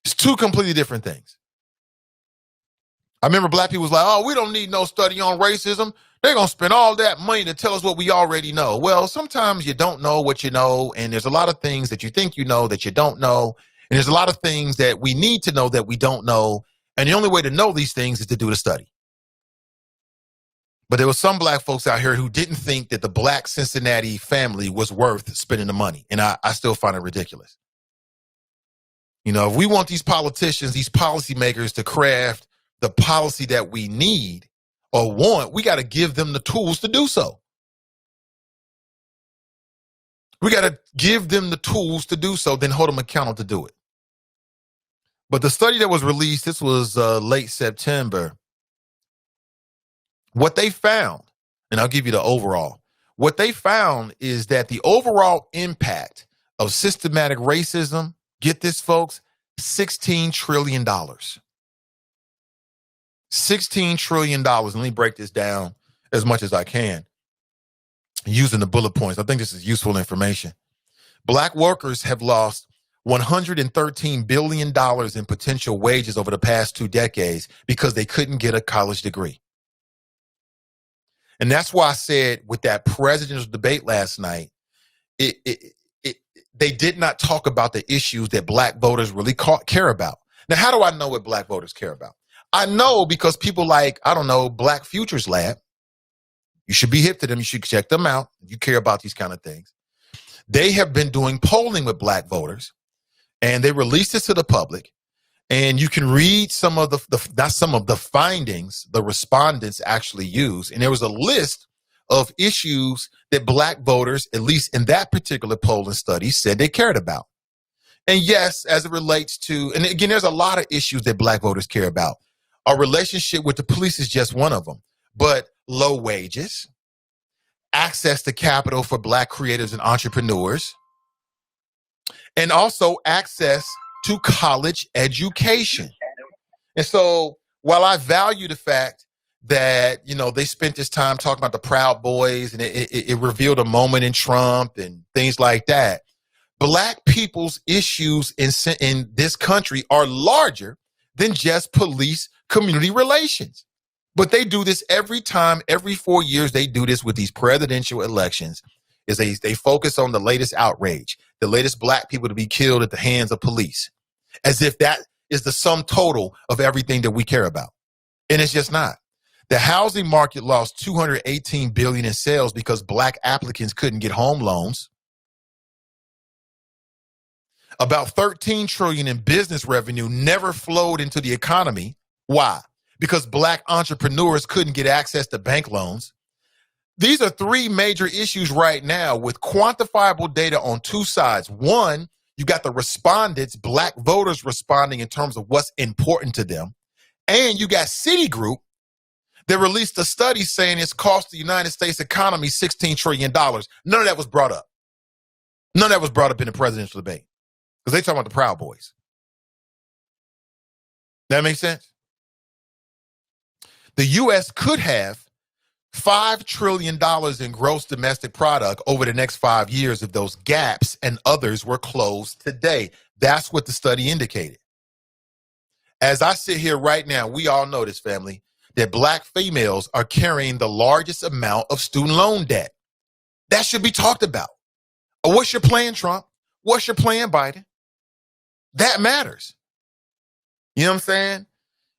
It's two completely different things. I remember black people was like, oh, we don't need no study on racism. They're going to spend all that money to tell us what we already know. Well, sometimes you don't know what you know, and there's a lot of things that you think you know that you don't know, and there's a lot of things that we need to know that we don't know, and the only way to know these things is to do the study. But there was some black folks out here who didn't think that the black Cincinnati family was worth spending the money, and I still find it ridiculous. You know, if we want these politicians, these policymakers to craft the policy that we need or want, we got to give them the tools to do so. We got to give them the tools to do so, then hold them accountable to do it. But the study that was released, this was late September, what they found, and I'll give you the overall, what they found is that the overall impact of systematic racism, get this, folks, $16 trillion. $16 trillion. Let me break this down as much as I can using the bullet points. I think this is useful information. Black workers have lost $113 billion in potential wages over the past 2 decades because they couldn't get a college degree. And that's why I said with that presidential debate last night, they did not talk about the issues that black voters really care about. Now, how do I know what black voters care about? I know because people like, I don't know, Black Futures Lab, you should be hip to them. You should check them out. You care about these kind of things. They have been doing polling with black voters, and they released this to the public. And you can read some of the findings the respondents actually use. And there was a list of issues that black voters, at least in that particular polling study, said they cared about. And yes, as it relates to, and again, there's a lot of issues that black voters care about. Our relationship with the police is just one of them. But low wages, access to capital for black creators and entrepreneurs, and also access to college education. And so while I value the fact that, you know, they spent this time talking about the Proud Boys and it revealed a moment in Trump and things like that, black people's issues in this country are larger than just police community relations. But they do this every time, every 4 years they do this with these presidential elections, is they focus on the latest outrage, the latest black people to be killed at the hands of police, as if that is the sum total of everything that we care about. And it's just not. The housing market lost $218 billion in sales because black applicants couldn't get home loans. About $13 trillion in business revenue never flowed into the economy. Why? Because black entrepreneurs couldn't get access to bank loans. These are 3 major issues right now with quantifiable data on 2 sides. One, you got the respondents, black voters responding in terms of what's important to them. And you got Citigroup that released a study saying it's cost the United States economy $16 trillion. None of that was brought up. None of that was brought up in the presidential debate because they talking about the Proud Boys. That makes sense? The U.S. could have $5 trillion in gross domestic product over the next 5 years if those gaps and others were closed today. That's what the study indicated. As I sit here right now, we all know this, family, that black females are carrying the largest amount of student loan debt. That should be talked about. What's your plan, Trump? What's your plan, Biden? That matters. You know what I'm saying?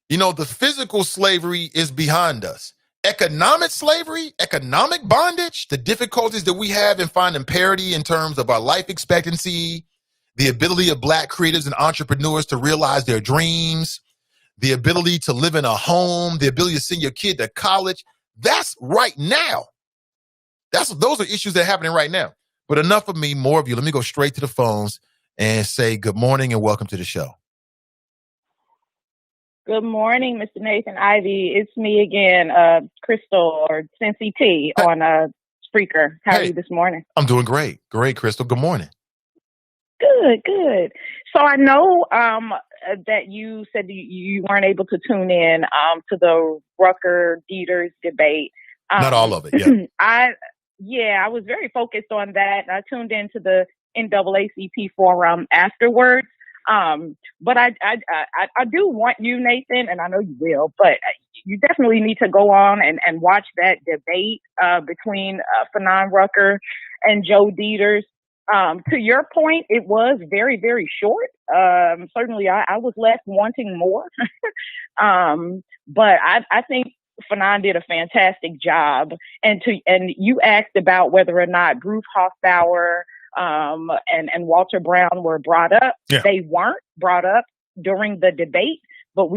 You know, the physical slavery is behind us. Economic slavery, economic bondage, the difficulties that we have in finding parity in terms of our life expectancy, the ability of black creatives and entrepreneurs to realize their dreams, the ability to live in a home, the ability to send your kid to college. That's right now. Those are issues that are happening right now. But enough of me, more of you. Let me go straight to the phones and say good morning and welcome to the show. Good morning, Mr. Nathan Ivy. It's me again, Crystal or Cincy T on Spreaker. How are you this morning? I'm doing great. Great, Crystal. Good morning. Good. Good. So I know that you said you weren't able to tune in to the Rucker-Dieters debate. Not all of it, yeah. I was very focused on that. I tuned into the NAACP forum afterwards. But I do want you, Nathan, and I know you will, but you definitely need to go on and watch that debate between Fanon Rucker and Joe Dieters. To your point, it was very, very short. Certainly I was left wanting more. But I think Fanon did a fantastic job. And you asked about whether or not Bruce Hoffbauer and Walter Brown were brought up. Yeah. They weren't brought up during the debate, but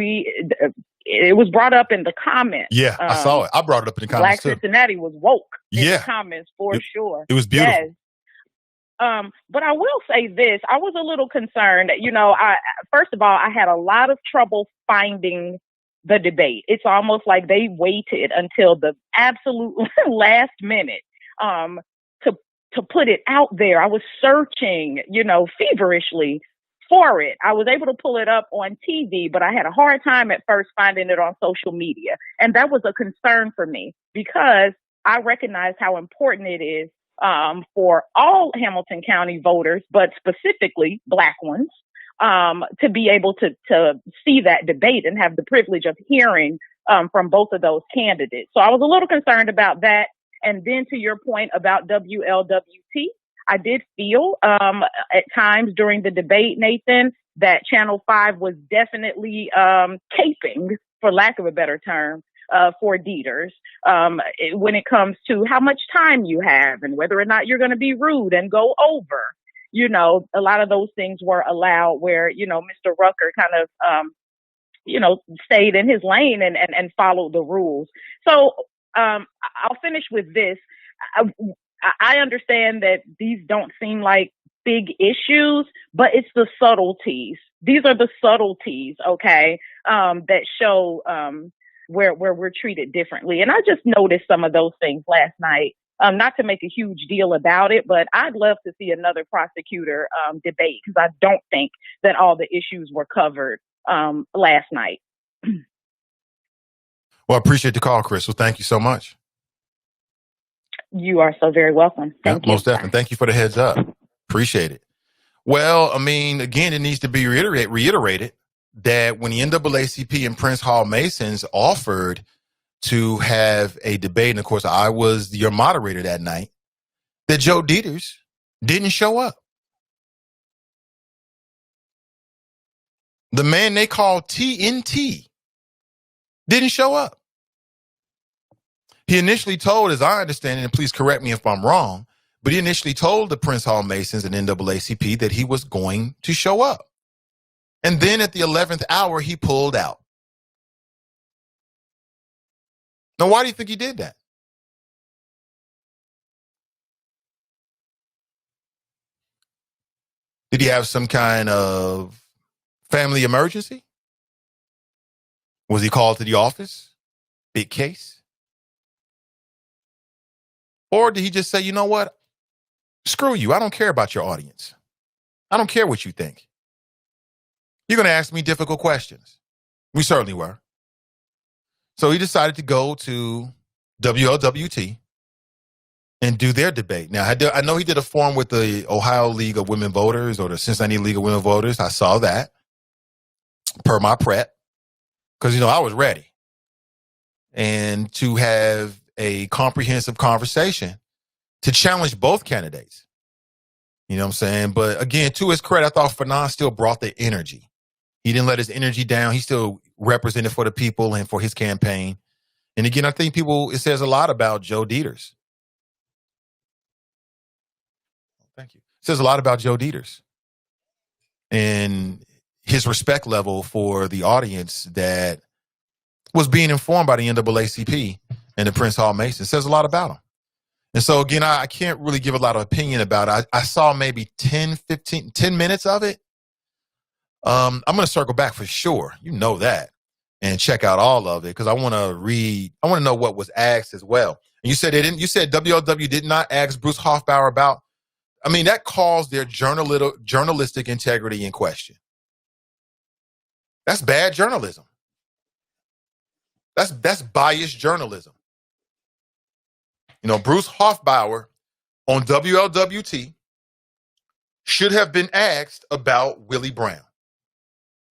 it was brought up in the comments. Yeah, I saw it. I brought it up in the comments Black too. Cincinnati was woke in Yeah. the comments for sure. It was beautiful. Yes. But I will say this, I was a little concerned. First of all, I had a lot of trouble finding the debate. It's almost like they waited until the absolute last minute to put it out there. I was searching, feverishly for it. I was able to pull it up on TV, but I had a hard time at first finding it on social media. And that was a concern for me because I recognize how important it is for all Hamilton County voters, but specifically Black ones, to be able to see that debate and have the privilege of hearing from both of those candidates. So I was a little concerned about that. And then to your point about WLWT, I did feel at times during the debate, Nathan, that Channel 5 was definitely caping, for lack of a better term, for Dieters when it comes to how much time you have and whether or not you're going to be rude and go over. A lot of those things were allowed where, Mr. Rucker kind of, stayed in his lane and followed the rules. So I'll finish with this. I understand that these don't seem like big issues, but it's the subtleties. These are the subtleties, okay, that show where we're treated differently. And I just noticed some of those things last night. Not to make a huge deal about it, but I'd love to see another prosecutor debate because I don't think that all the issues were covered last night. Well, I appreciate the call, Crystal. Thank you so much. You are so very welcome. Thank you. Most definitely. Thank you for the heads up. Appreciate it. Well, I mean, again, it needs to be reiterated that when the NAACP and Prince Hall Masons offered to have a debate, and of course, I was your moderator that night, that Joe Dieters didn't show up. The man they called TNT didn't show up. He initially told, as I understand it, and please correct me if I'm wrong, but he initially told the Prince Hall Masons and NAACP that he was going to show up. And then at the 11th hour, he pulled out. Now, why do you think he did that? Did he have some kind of family emergency? Was he called to the office? Big case? Or did he just say, you know what? Screw you. I don't care about your audience. I don't care what you think. You're going to ask me difficult questions. We certainly were. So he decided to go to WLWT and do their debate. Now, I know he did a forum with the Ohio League of Women Voters or the Cincinnati League of Women Voters. I saw that per my prep because, I was ready. And to have a comprehensive conversation to challenge both candidates. You know what I'm saying? But again, to his credit, I thought Fanon still brought the energy. He didn't let his energy down. He still represented for the people and for his campaign. And again, I think it says a lot about Joe Dieters. Thank you. It says a lot about Joe Dieters and his respect level for the audience that was being informed by the NAACP and the Prince Hall Masons. It says a lot about him. And so again, I can't really give a lot of opinion about it. I saw maybe 10 minutes of it. I'm going to circle back for sure. You know that. And check out all of it because I want to know what was asked as well. And you said WLW did not ask Bruce Hoffbauer about I mean, that calls their journalistic integrity in question. That's bad journalism. That's biased journalism. You know, Bruce Hoffbauer on WLWT should have been asked about Willie Brown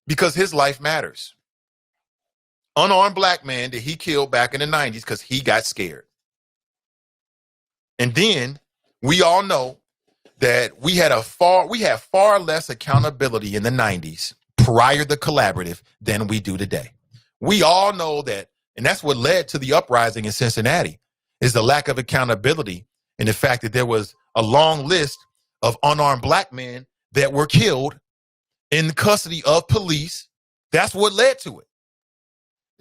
because his life matters. Unarmed black man that he killed back in the 90s because he got scared. And then we all know that we had far less accountability in the 90s prior to collaborative than we do today. We all know that, and that's what led to the uprising in Cincinnati, is the lack of accountability and the fact that there was a long list of unarmed black men that were killed in the custody of police. That's what led to it.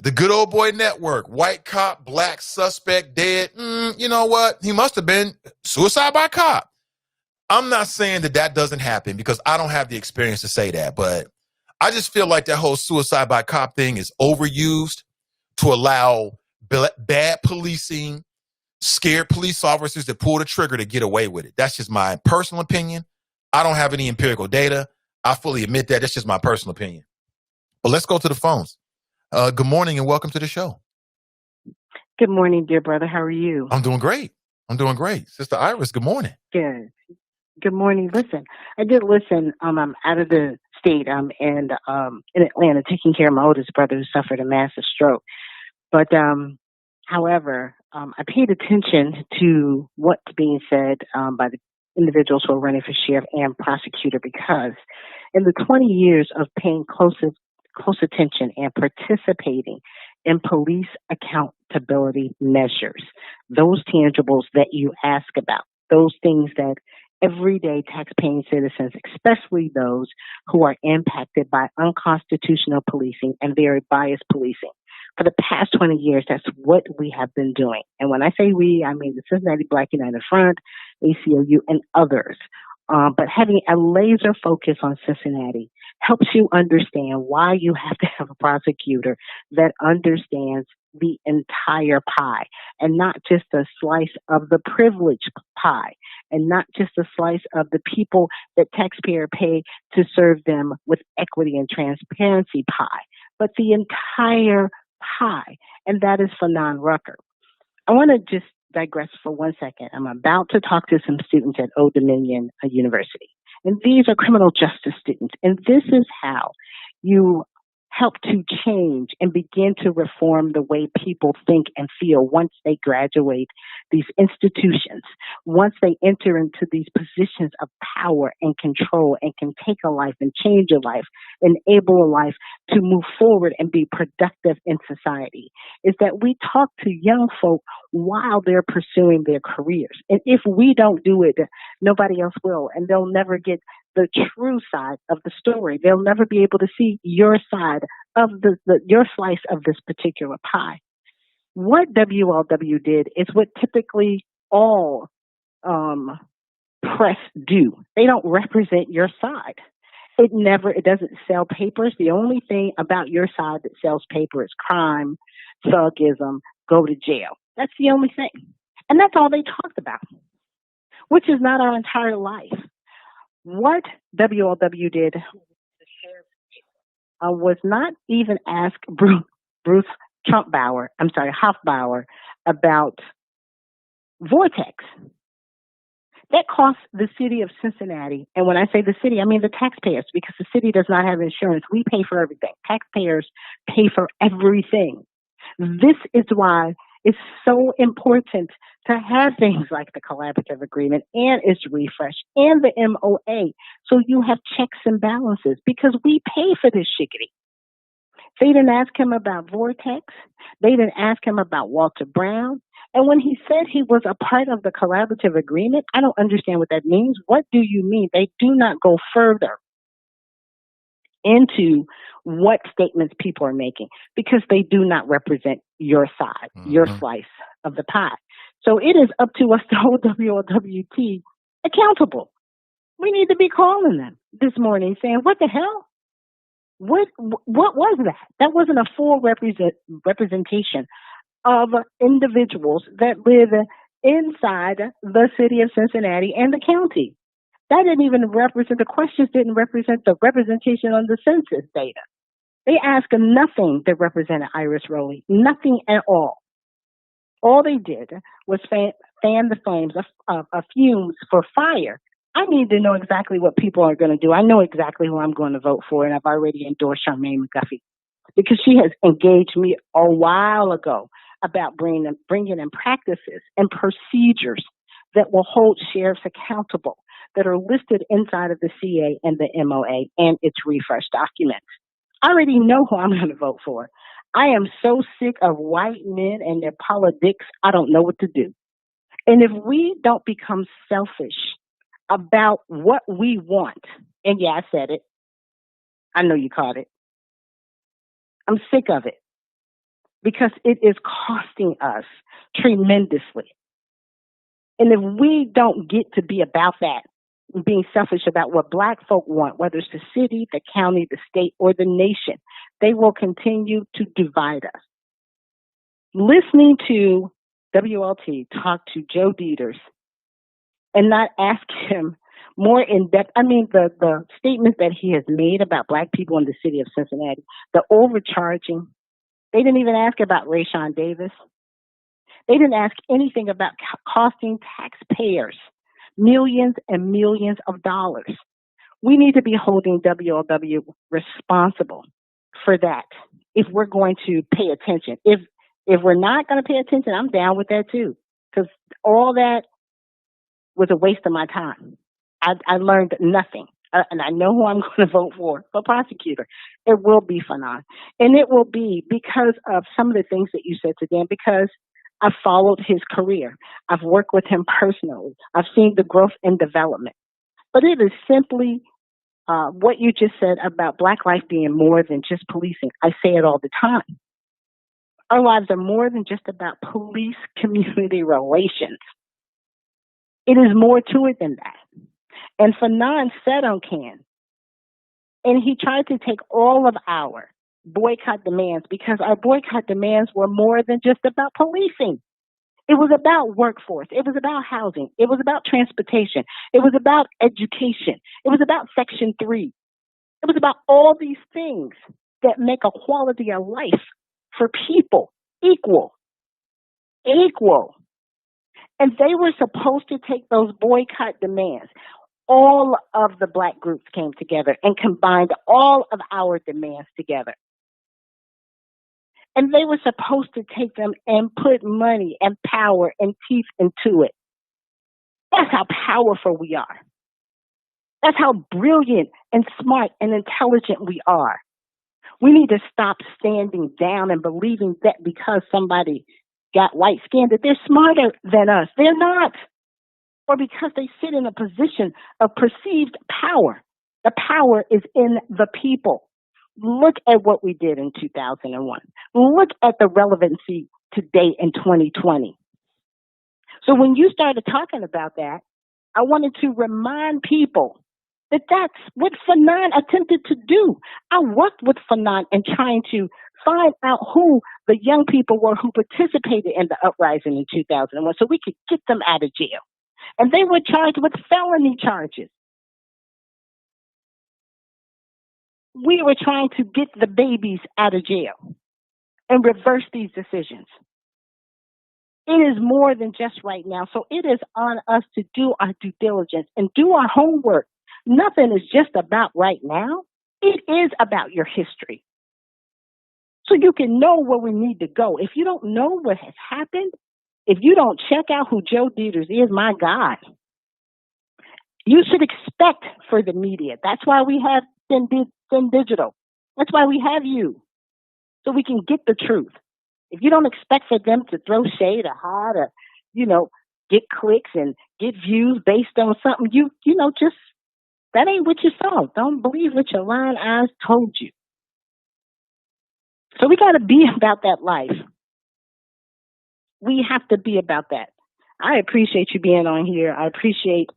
The good old boy network, white cop, black suspect, dead. You know what? He must have been suicide by cop. I'm not saying that doesn't happen because I don't have the experience to say that, but I just feel like that whole suicide by cop thing is overused to allow bad policing, scared police officers to pull the trigger to get away with it. That's just my personal opinion. I don't have any empirical data. I fully admit that. That's just my personal opinion. But let's go to the phones. Good morning and welcome to the show. Good morning, dear brother. How are you? I'm doing great. Sister Iris, good morning. Good. Good morning. Listen, I did listen. I'm out of the state. I'm in Atlanta taking care of my oldest brother who suffered a massive stroke. But however, I paid attention to what's being said by the individuals who are running for sheriff and prosecutor because in the 20 years of paying close attention and participating in police accountability measures, those tangibles that you ask about, those things that everyday taxpaying citizens, especially those who are impacted by unconstitutional policing and very biased policing. For the past 20 years, that's what we have been doing. And when I say we, I mean the Cincinnati Black United Front, ACLU, and others. But having a laser focus on Cincinnati helps you understand why you have to have a prosecutor that understands the entire pie and not just a slice of the privileged pie and not just a slice of the people that taxpayer pay to serve them with equity and transparency pie, but the entire pie. And that is for non-Rucker. I want to just digress for 1 second. I'm about to talk to some students at Old Dominion University. And these are criminal justice students. And this is how you help to change and begin to reform the way people think and feel once they graduate these institutions, once they enter into these positions of power and control and can take a life and change a life, enable a life to move forward and be productive in society, is that we talk to young folk while they're pursuing their careers. And if we don't do it, nobody else will, and they'll never get the true side of the story. They'll never be able to see your side of your slice of this particular pie. What WLW did is what typically all press do. They don't represent your side. It doesn't sell papers. The only thing about your side that sells paper is crime, thugism, go to jail. That's the only thing. And that's all they talked about, which is not our entire life. What WLW did was not even ask Bruce Hoffbauer about Vortex. That cost the city of Cincinnati, and when I say the city, I mean the taxpayers, because the city does not have insurance. We pay for everything. Taxpayers pay for everything. This is why it's so important to have things like the collaborative agreement and its refresh and the MOA, so you have checks and balances, because we pay for this shiggity. They didn't ask him about Vortex. They didn't ask him about Walter Brown. And when he said he was a part of the collaborative agreement, I don't understand what that means. What do you mean? They do not go further into what statements people are making, because they do not represent your side, your slice of the pie. So it is up to us to hold WLWT accountable. We need to be calling them this morning saying, what the hell? What was that? That wasn't a full representation of individuals that live inside the city of Cincinnati and the county. That didn't even represent, the questions didn't represent the representation on the census data. They asked nothing that represented Iris Rowley, nothing at all. All they did was fan the flames of fumes for fire. I need to know exactly what people are going to do. I know exactly who I'm going to vote for, and I've already endorsed Charmaine McGuffey because she has engaged me a while ago about bringing in practices and procedures that will hold sheriffs accountable, that are listed inside of the CA and the MOA and its refresh documents. I already know who I'm going to vote for. I am so sick of white men and their politics, I don't know what to do. And if we don't become selfish about what we want, and yeah, I said it. I know you caught it. I'm sick of it because it is costing us tremendously. And if we don't get to be about that, being selfish about what Black folk want, whether it's the city, the county, the state, or the nation, they will continue to divide us. Listening to WLT talk to Joe Dieters and not ask him more in depth, I mean, the statements that he has made about Black people in the city of Cincinnati, the overcharging, they didn't even ask about Rayshawn Davis. They didn't ask anything about costing taxpayers millions and millions of dollars. We need to be holding WLW responsible for that if we're going to pay attention. If we're not going to pay attention, I'm down with that too, because all that was a waste of my time. I learned nothing, and I know who I'm going to vote for prosecutor. It will be Fanon, and it will be because of some of the things that you said to Dan, because I've followed his career. I've worked with him personally. I've seen the growth and development. But it is simply what you just said about Black life being more than just policing. I say it all the time. Our lives are more than just about police-community relations. It is more to it than that. And Fanon sat on Can, and he tried to take all of our boycott demands, because our boycott demands were more than just about policing. It was about workforce. It was about housing. It was about transportation. It was about education. It was about Section 3. It was about all these things that make a quality of life for people equal. And they were supposed to take those boycott demands. All of the Black groups came together and combined all of our demands together. And they were supposed to take them and put money and power and teeth into it. That's how powerful we are. That's how brilliant and smart and intelligent we are. We need to stop standing down and believing that because somebody got white skin that they're smarter than us. They're not. Or because they sit in a position of perceived power. The power is in the people. Look at what we did in 2001. Look at the relevancy today in 2020. So when you started talking about that, I wanted to remind people that that's what Fanon attempted to do. I worked with Fanon in trying to find out who the young people were who participated in the uprising in 2001 so we could get them out of jail. And they were charged with felony charges. We were trying to get the babies out of jail and reverse these decisions. It is more than just right now. So it is on us to do our due diligence and do our homework. Nothing is just about right now. It is about your history. So you can know where we need to go. If you don't know what has happened, if you don't check out who Joe Dieters is, my God, you should expect for the media. That's why we have Sin Digital. That's why we have you, so we can get the truth. If you don't expect for them to throw shade or hide or, get clicks and get views based on something, just, that ain't what you saw. Don't believe what your lying eyes told you. So we got to be about that life. We have to be about that. I appreciate you being on here. I appreciate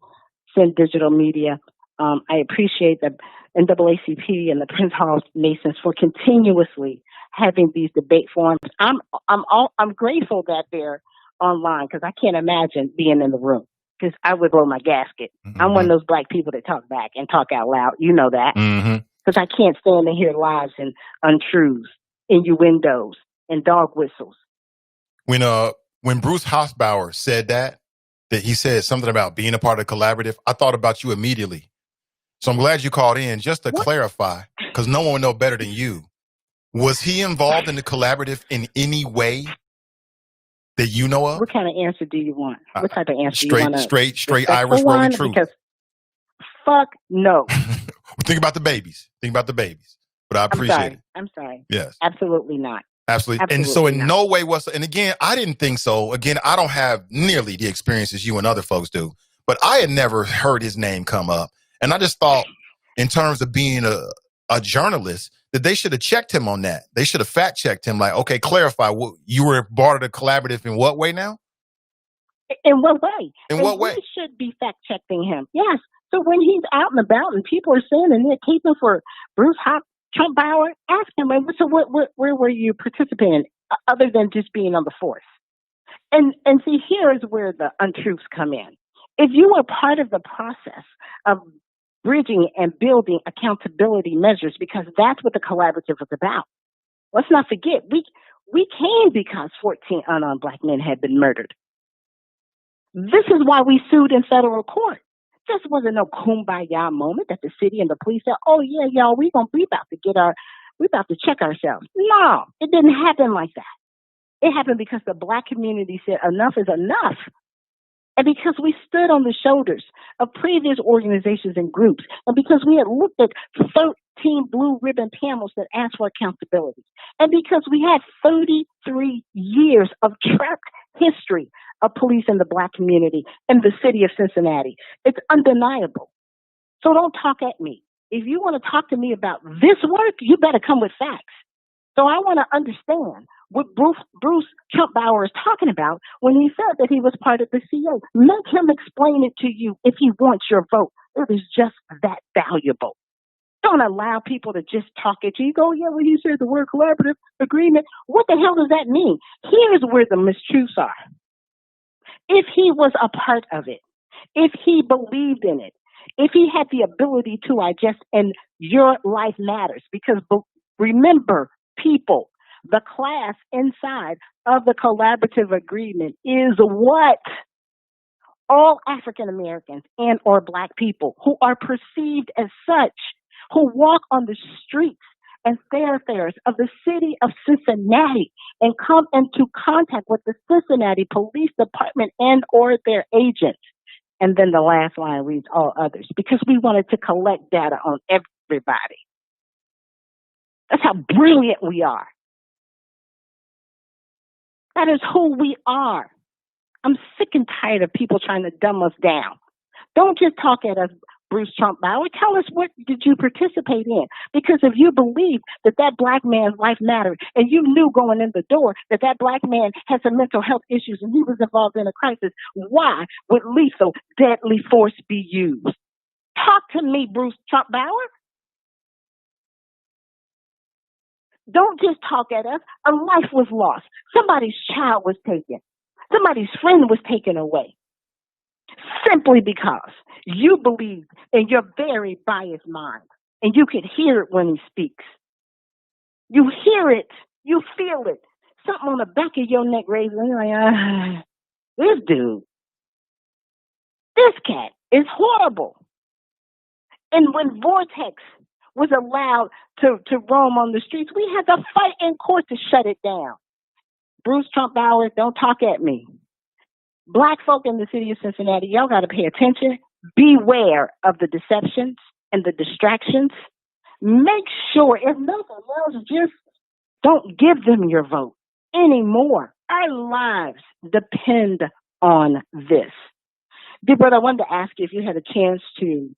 Sin Digital Media. I appreciate the NAACP and the Prince Hall Masons for continuously having these debate forums. I'm grateful that they're online because I can't imagine being in the room because I would blow my gasket. I'm one of those black people that talk back and talk out loud. You know that. Because I can't stand to hear lies and untruths, innuendos, and dog whistles. When Bruce Hoffbauer said that he said something about being a part of the collaborative, I thought about you immediately. So I'm glad you called in just to clarify, because no one would know better than you. Was he involved in the collaborative in any way that you know of? What kind of answer do you want? What type of answer do you want? Straight Irish rolling truth. Because fuck no. Think about the babies. But I appreciate it. I'm sorry. Yes. Absolutely not. Absolutely. And so in no way was, and again, I didn't think so. Again, I don't have nearly the experiences you and other folks do, but I had never heard his name come up. And I just thought in terms of being a journalist that they should have checked him on that. They should have fact checked him like, okay, clarify, you were part of the collaborative in what way now? In what way? In what way? We should be fact checking him. Yes. So when he's out and about and people are saying and they're taping for Bruce Trumpbauer, ask him, so where were you participating other than just being on the force? And see, here's where the untruths come in. If you were part of the process of bridging and building accountability measures, because that's what the collaborative is about. Let's not forget, we came because 14 unarmed black men had been murdered. This is why we sued in federal court. This wasn't no kumbaya moment that the city and the police said, oh yeah, y'all, we about to check ourselves. No, it didn't happen like that. It happened because the black community said enough is enough. And because we stood on the shoulders of previous organizations and groups, and because we had looked at 13 blue ribbon panels that asked for accountability, and because we had 33 years of trapped history of police in the black community in the city of Cincinnati, it's undeniable. So don't talk at me. If you want to talk to me about this work, you better come with facts. So I want to understand what Bruce Trumpbauer is talking about when he said that he was part of the CA. Make him explain it to you if he wants your vote. It is just that valuable. Don't allow people to just talk at you. You go, yeah, well, he said the word collaborative agreement. What the hell does that mean? Here's where the mistruths are. If he was a part of it, if he believed in it, if he had the ability to digest, and your life matters, because remember, people, the class inside of the collaborative agreement is what? All African Americans and or black people who are perceived as such, who walk on the streets and thoroughfares of the city of Cincinnati and come into contact with the Cincinnati Police Department and or their agents. And then the last line reads all others, because we wanted to collect data on everybody. That's how brilliant we are. That is who we are. I'm sick and tired of people trying to dumb us down. Don't just talk at us, Bruce Trumpbauer. Tell us, what did you participate in? Because if you believe that that black man's life mattered, and you knew going in the door that that black man had some mental health issues and he was involved in a crisis, why would lethal, deadly force be used? Talk to me, Bruce Trumpbauer. Don't just talk at us. A life was lost. Somebody's child was taken. Somebody's friend was taken away. Simply because you believe in your very biased mind. And you can hear it when he speaks. You hear it. You feel it. Something on the back of your neck raises. And you're like, this dude, this cat is horrible. And when Vortex was allowed to roam on the streets, we had to fight in court to shut it down. Bruce Trumpbauer, don't talk at me. Black folk in the city of Cincinnati, y'all got to pay attention. Beware of the deceptions and the distractions. Make sure, if nothing else, just don't give them your vote anymore. Our lives depend on this. Dear brother, I wanted to ask you if you had a chance to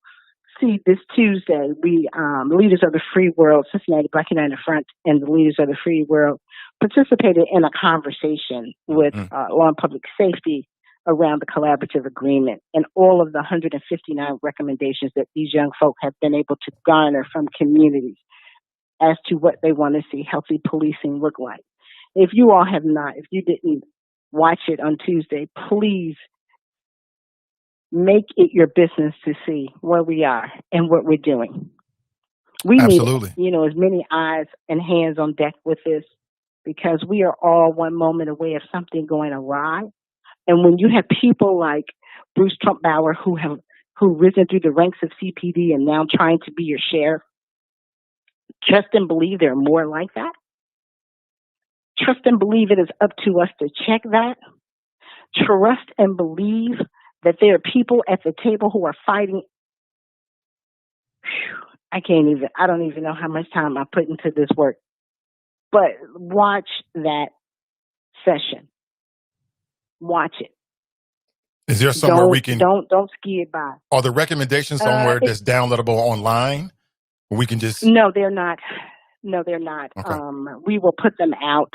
see this Tuesday, we, the leaders of the free world, Cincinnati Black United Front, and the leaders of the free world participated in a conversation with law and public safety around the collaborative agreement and all of the 159 recommendations that these young folk have been able to garner from communities as to what they want to see healthy policing look like. If you all have not, if you didn't watch it on Tuesday, please make it your business to see where we are and what we're doing. We Absolutely. need, as many eyes and hands on deck with this, because we are all one moment away of something going awry. And when you have people like Bruce Trumpbauer who risen through the ranks of CPD and now trying to be your sheriff, trust and believe there are more like that. Trust and believe it is up to us to check that. Trust and believe that there are people at the table who are fighting. I don't even know how much time I put into this work. But watch that session. Watch it. Is there somewhere we can... Don't ski it by. Are the recommendations somewhere that's downloadable online? We can just... No, they're not. Okay. We will put them out.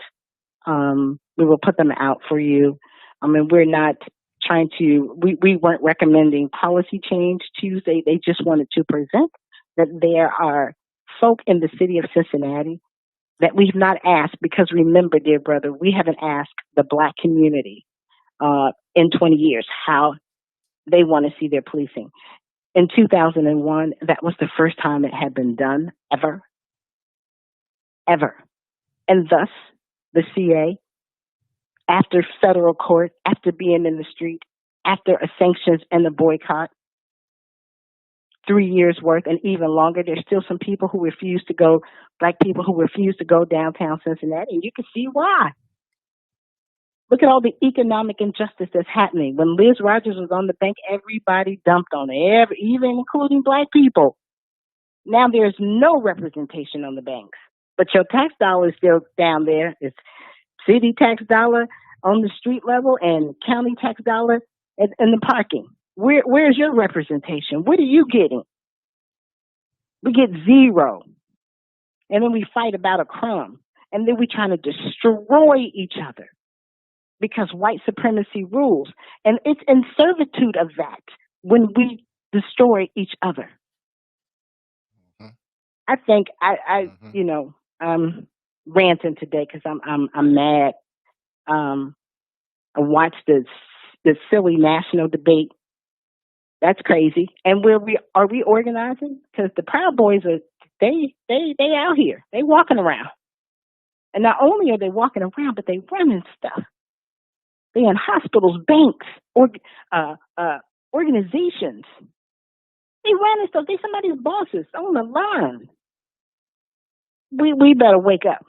We will put them out for you. We're not trying to... We weren't recommending policy change Tuesday. They just wanted to present that there are folk in the city of Cincinnati that we've not asked, because remember, dear brother, we haven't asked the Black community in 20 years how they want to see their policing. In 2001, that was the first time it had been done, ever. And thus, the CA, after federal court, after being in the street, after a sanctions and a boycott, 3 years worth and even longer, there's still some people who refuse to go, Black people who refuse to go downtown Cincinnati, and you can see why. Look at all the economic injustice that's happening. When Liz Rogers was on the bank, everybody dumped on her, even including Black people. Now there's no representation on the banks, but your tax dollar is still down there. It's city tax dollar on the street level and county tax dollar in the parking. Where's your representation? What are you getting? We get zero. And then we fight about a crumb. And then we're trying to destroy each other because white supremacy rules. And it's in servitude of that when we destroy each other. Mm-hmm. I think I'm ranting today because I'm mad. I watched the silly national debate. That's crazy. And are we organizing? Because the Proud Boys they out here. They walking around. And not only are they walking around, but they running stuff. They in hospitals, banks, organizations. They running stuff. They somebody's bosses on the line. We better wake up.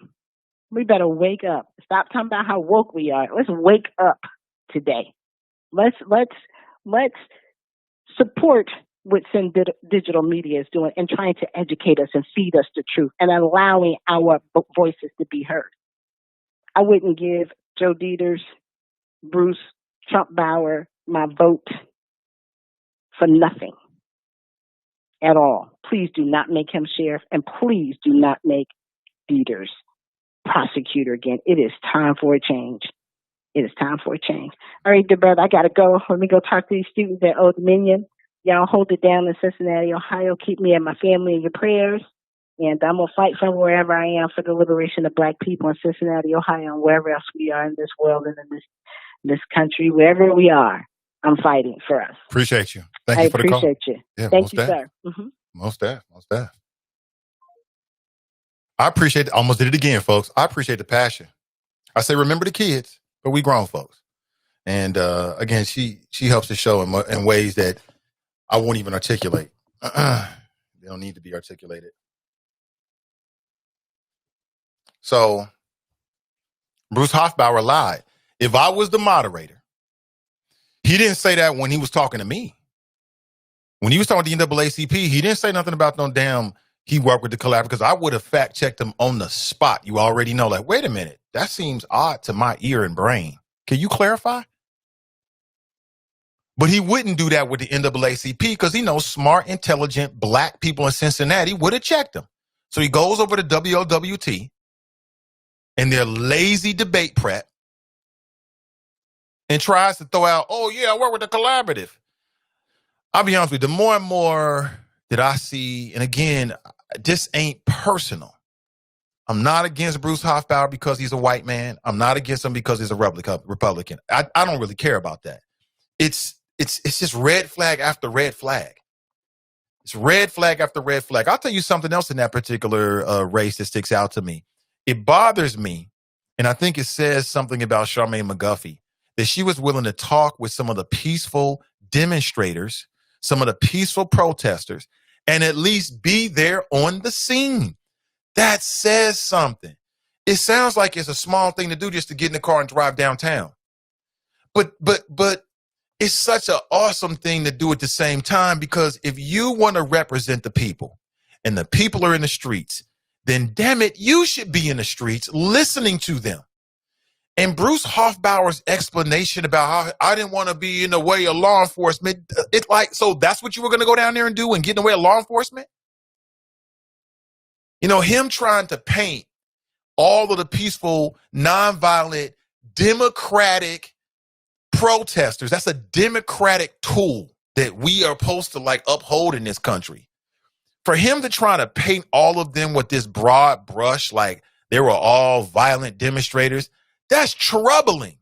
We better wake up. Stop talking about how woke we are. Let's wake up today. Let's support what Sin Digital Media is doing and trying to educate us and feed us the truth and allowing our voices to be heard. I wouldn't give Joe Dieters, Bruce Trumpbauer my vote for nothing at all. Please do not make him sheriff, and please do not make Dieters prosecutor again. It is time for a change. It is time for a change. All right, dear brother, I got to go. Let me go talk to these students at Old Dominion. Y'all hold it down in Cincinnati, Ohio. Keep me and my family in your prayers. And I'm going to fight from wherever I am for the liberation of Black people in Cincinnati, Ohio, and wherever else we are in this world and in this country, wherever we are, I'm fighting for us. Appreciate you. Thank you for the call. I appreciate you. Yeah, thank you, sir. Mm-hmm. Most deaf. I appreciate it. Almost did it again, folks. I appreciate the passion. I say, remember the kids, but we grown folks. And again, she helps the show in ways that I won't even articulate. They don't need to be articulated. So Bruce Hoffbauer lied. If I was the moderator, he didn't say that when he was talking to me. When he was talking to the NAACP, he didn't say nothing about no damn he worked with the collaborator, because I would have fact checked him on the spot. You already know, like, wait a minute, that seems odd to my ear and brain. Can you clarify? But he wouldn't do that with the NAACP because he knows smart, intelligent Black people in Cincinnati would have checked him. So he goes over to WOWT and their lazy debate prep and tries to throw out, oh, yeah, I work with the collaborative. I'll be honest with you, the more and more that I see, and again, this ain't personal. I'm not against Bruce Hoffbauer because he's a white man. I'm not against him because he's a Republican. I don't really care about that. It's it's just red flag after red flag. It's red flag after red flag. I'll tell you something else in that particular race that sticks out to me. It bothers me, and I think it says something about Charmaine McGuffey, that she was willing to talk with some of the peaceful demonstrators, some of the peaceful protesters, and at least be there on the scene. That says something. It sounds like it's a small thing to do just to get in the car and drive downtown. But it's such an awesome thing to do at the same time, because if you want to represent the people and the people are in the streets, then damn it, you should be in the streets listening to them. And Bruce Hoffbauer's explanation about how I didn't want to be in the way of law enforcement, it's like, so that's what you were going to go down there and do and get in the way of law enforcement? You know, him trying to paint all of the peaceful, nonviolent, democratic protesters, that's a democratic tool that we are supposed to like uphold in this country. For him to try to paint all of them with this broad brush, like they were all violent demonstrators, that's troubling.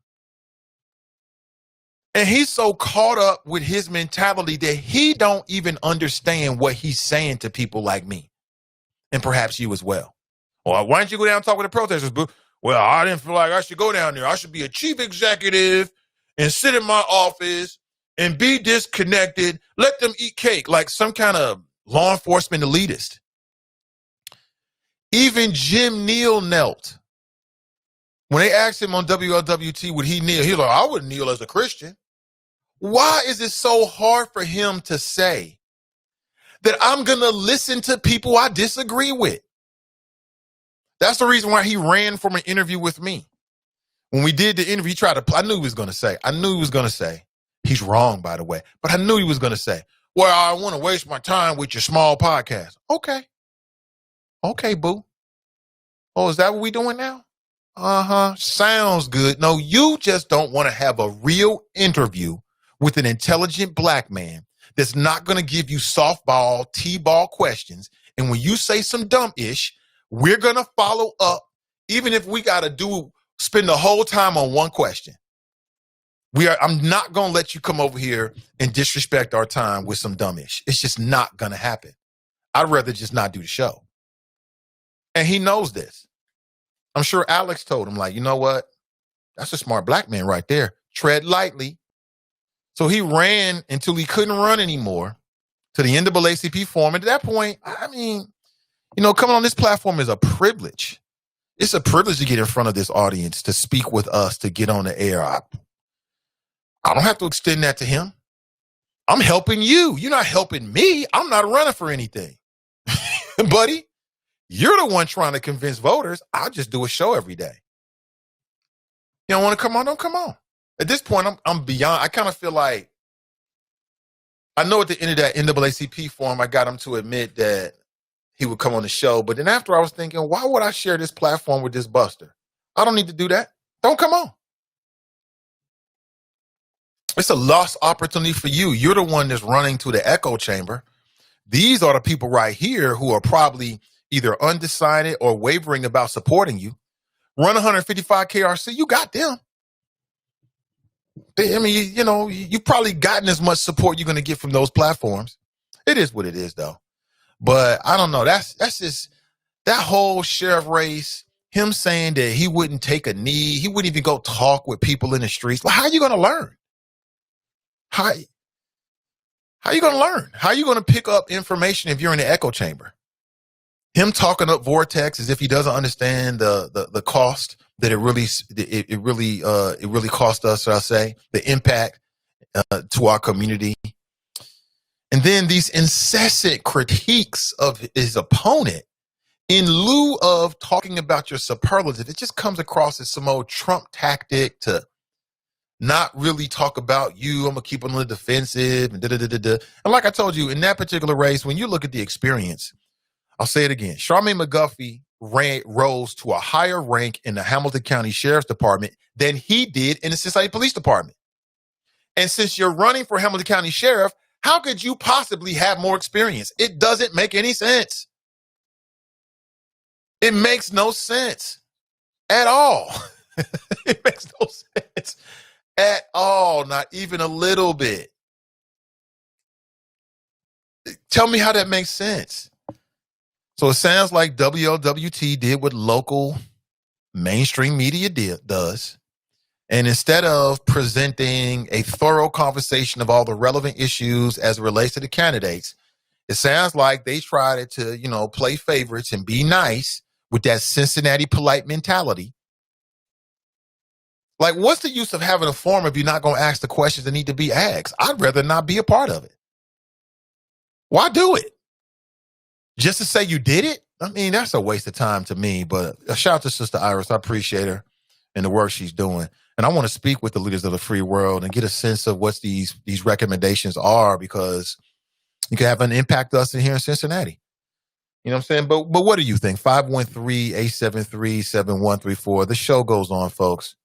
And he's so caught up with his mentality that he don't even understand what he's saying to people like me, and perhaps you as well. Well, why don't you go down and talk with the protesters, boo? Well, I didn't feel like I should go down there. I should be a chief executive and sit in my office and be disconnected. Let them eat cake like some kind of law enforcement elitist. Even Jim Neal knelt. When they asked him on WLWT, would he kneel? He was like, I wouldn't kneel as a Christian. Why is it so hard for him to say that I'm going to listen to people I disagree with? That's the reason why he ran from an interview with me. When we did the interview, he tried to, I knew he was going to say, he's wrong, by the way, but I knew he was going to say, well, I want to waste my time with your small podcast. Okay, boo. Oh, is that what we doing now? Sounds good. No, you just don't want to have a real interview with an intelligent black man that's not going to give you softball, t-ball questions. And when you say some dumb ish, we're going to follow up, even if we got to spend the whole time on one question. I'm not going to let you come over here and disrespect our time with some dumb ish. It's just not going to happen. I'd rather just not do the show. And he knows this. I'm sure Alex told him, like, you know what? That's a smart black man right there. Tread lightly. So he ran until he couldn't run anymore to the NAACP forum. And at that point, I mean, you know, coming on this platform is a privilege. It's a privilege to get in front of this audience, to speak with us, to get on the air. I don't have to extend that to him. I'm helping you. You're not helping me. I'm not running for anything. Buddy, you're the one trying to convince voters. I'll just do a show every day. You don't want to come on? Don't come on. At this point, I'm beyond. I kind of feel like, I know at the end of that NAACP forum, I got him to admit that he would come on the show. But then after, I was thinking, why would I share this platform with this buster? I don't need to do that. Don't come on. It's a lost opportunity for you. You're the one that's running to the echo chamber. These are the people right here who are probably either undecided or wavering about supporting you. Run 155 KRC, you got them. I mean, you know, you've probably gotten as much support you're going to get from those platforms. It is what it is, though. But I don't know. That's just that whole sheriff race, him saying that he wouldn't take a knee. He wouldn't even go talk with people in the streets. Well, how are you going to learn? How are you going to learn? How are you going to pick up information if you're in the echo chamber? Him talking up Vortex as if he doesn't understand the cost that it really cost us, I'll say, the impact to our community. And then these incessant critiques of his opponent in lieu of talking about your superlative. It just comes across as some old Trump tactic to not really talk about you. I'm going to keep on the defensive and da-da-da-da-da. And like I told you, in that particular race, when you look at the experience, I'll say it again. Charmaine McGuffey rose to a higher rank in the Hamilton County Sheriff's Department than he did in the Cincinnati Police Department. And since you're running for Hamilton County Sheriff, how could you possibly have more experience? It doesn't make any sense. It makes no sense at all. It makes no sense at all, not even a little bit. Tell me how that makes sense. So it sounds like WLWT did what local mainstream media does. And instead of presenting a thorough conversation of all the relevant issues as it relates to the candidates, it sounds like they tried to, play favorites and be nice with that Cincinnati polite mentality. Like, what's the use of having a forum if you're not going to ask the questions that need to be asked? I'd rather not be a part of it. Why do it? Just to say you did it? I mean, that's a waste of time to me. But a shout out to Sister Iris. I appreciate her and the work she's doing. And I want to speak with the leaders of the free world and get a sense of what these recommendations are, because you can have an impact us in here in Cincinnati. You know what I'm saying? But what do you think? 513-873-7134. The show goes on, folks.